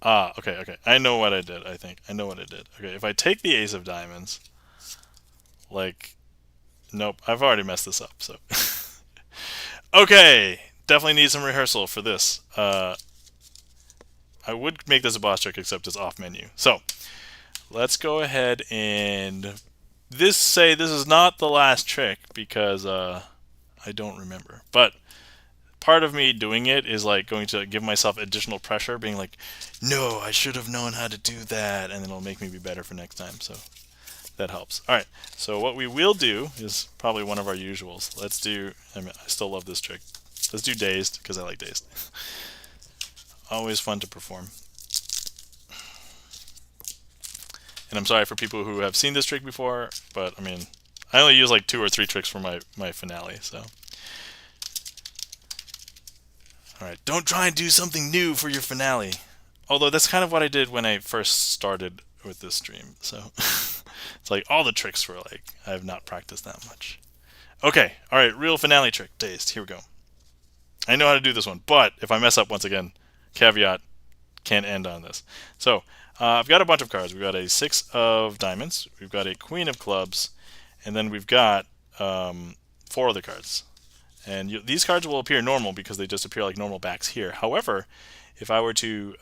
okay. I know what I did, I think. I know what I did. Okay, if I take the ace of diamonds, like... Nope, I've already messed this up, so... Okay, definitely need some rehearsal for this. I would make this a boss trick, except it's off menu. So, let's go ahead and... This is not the last trick, because I don't remember. But... part of me doing it is like going to give myself additional pressure, being like, no, I should have known how to do that, and then it'll make me be better for next time. So that helps. All right, so what we will do is probably one of our usuals. Let's do, I still love this trick. Let's do dazed, because I like dazed. Always fun to perform. And I'm sorry for people who have seen this trick before, but I mean, I only use like 2 or 3 tricks for my finale, so. Alright, don't try and do something new for your finale. Although that's kind of what I did when I first started with this stream. So it's like all the tricks were like, I have not practiced that much. Okay, alright, real finale trick. Dazed. Here we go. I know how to do this one, but if I mess up once again, caveat, can't end on this. So I've got a bunch of cards. We've got a 6 of diamonds, we've got a queen of clubs, and then we've got 4 other cards. And these cards will appear normal because they just appear like normal backs here. However, if I were to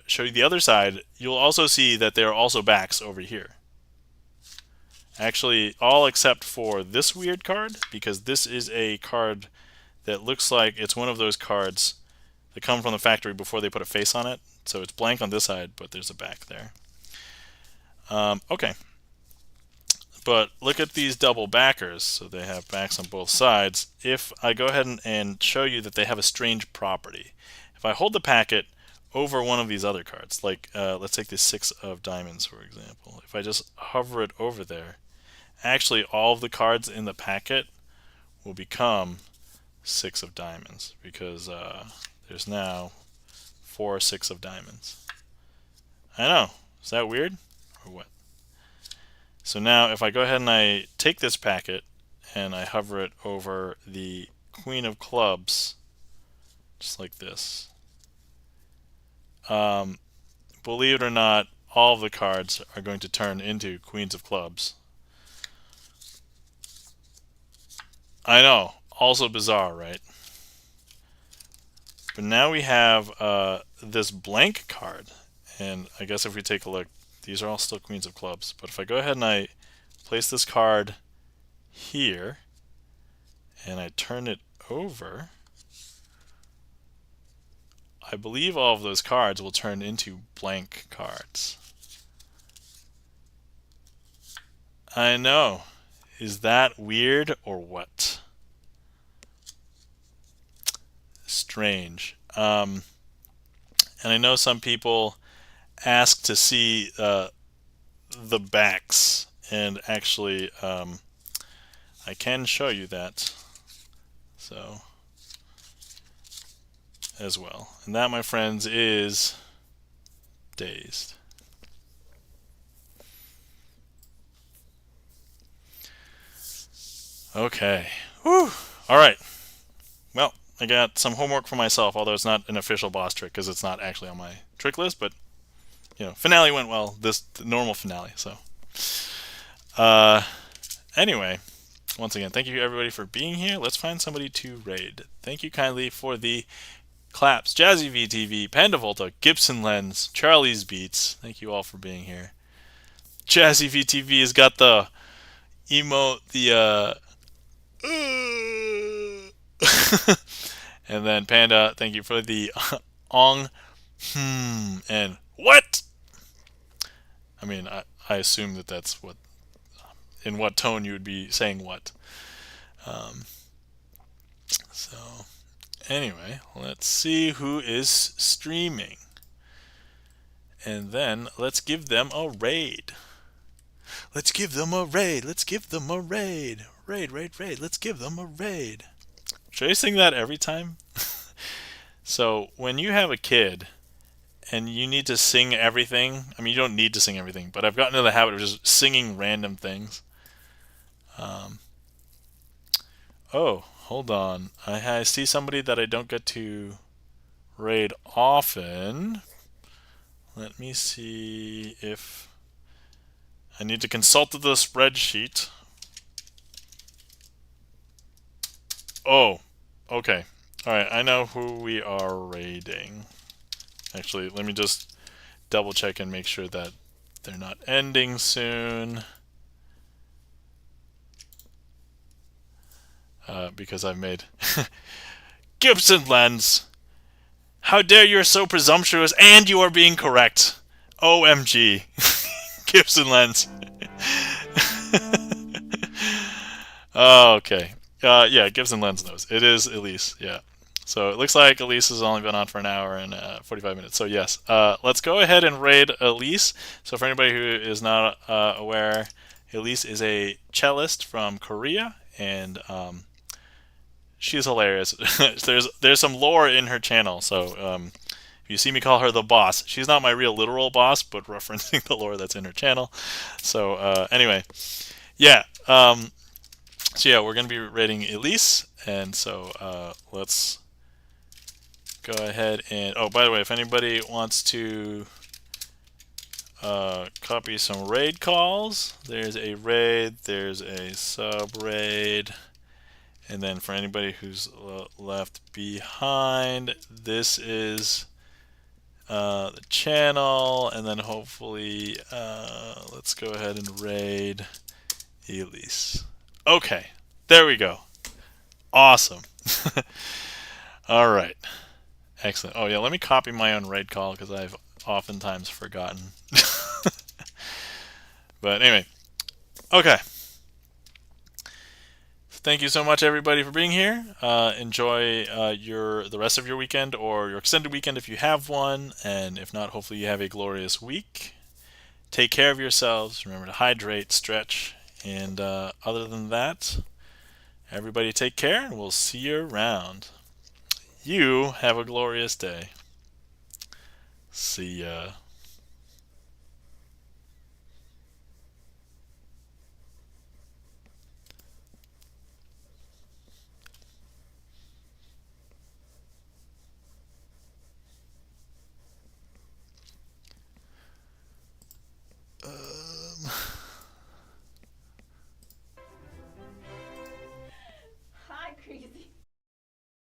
show you the other side, you'll also see that there are also backs over here. Actually, all except for this weird card, because this is a card that looks like it's one of those cards that come from the factory before they put a face on it. So it's blank on this side, but there's a back there. Okay. But look at these double backers, so they have backs on both sides. If I go ahead and show you that they have a strange property, if I hold the packet over one of these other cards, like let's take this 6 of diamonds for example, if I just hover it over there, actually all of the cards in the packet will become 6 of diamonds, because there's now 4 6 of diamonds. I know, is that weird or what? So now if I go ahead and I take this packet and I hover it over the queen of clubs, just like this, believe it or not, all of the cards are going to turn into queens of clubs. I know, also bizarre, right? But now we have this blank card, and I guess if we take a look, these are all still queens of clubs. But if I go ahead and I place this card here and I turn it over, I believe all of those cards will turn into blank cards. I know. Is that weird or what? Strange. And I know some people ask to see the backs, and actually I can show you that, so as well. And that, my friends, is dazed. Okay. Whew. All right. Well, I got some homework for myself, although it's not an official boss trick because it's not actually on my trick list, but you know, finale went well, the normal finale, so anyway, once again, thank you everybody for being here. Let's find somebody to raid. Thank you kindly for the claps. Jazzy VTV, Panda Volta, Gibson Lens, Charlie's Beats. Thank you all for being here. Jazzy VTV has got the emote, the and then Panda, thank you for the ong, and what? I mean, I assume that that's what, in what tone you would be saying what. So, anyway, let's see who is streaming. And then let's give them a raid. Let's give them a raid. Let's give them a raid. Raid. Let's give them a raid. Should I sing that every time? So when you have a kid and you need to sing everything, I mean, you don't need to sing everything, but I've gotten into the habit of just singing random things. Um, oh, hold on. I see somebody that I don't get to raid often. Let me see if I need to consult the spreadsheet. Oh, okay. All right, I know who we are raiding. Actually, let me just double check and make sure that they're not ending soon. Because I've made Gibson Lens. How dare you're so presumptuous and you are being correct. OMG. Gibson Lens. Oh, okay. Yeah, Gibson Lens knows. It is Elise, yeah. So it looks like Elise has only been on for an hour and 45 minutes. So yes, let's go ahead and raid Elise. So for anybody who is not aware, Elise is a cellist from Korea, and she's hilarious. there's some lore in her channel. So if you see me call her the boss, she's not my real literal boss, but referencing the lore that's in her channel. So anyway, yeah. So yeah, we're going to be rating Elise, and so let's go ahead and... Oh, by the way, if anybody wants to copy some raid calls, there's a raid, there's a sub-raid, and then for anybody who's left behind, this is the channel, and then hopefully let's go ahead and raid Elise. Okay, there we go. Awesome. All right. Excellent. Oh, yeah, let me copy my own raid call because I've oftentimes forgotten. But anyway, okay. Thank you so much, everybody, for being here. Enjoy the rest of your weekend or your extended weekend if you have one. And if not, hopefully you have a glorious week. Take care of yourselves. Remember to hydrate, stretch. And other than that, everybody take care, and we'll see you around. You have a glorious day. See ya.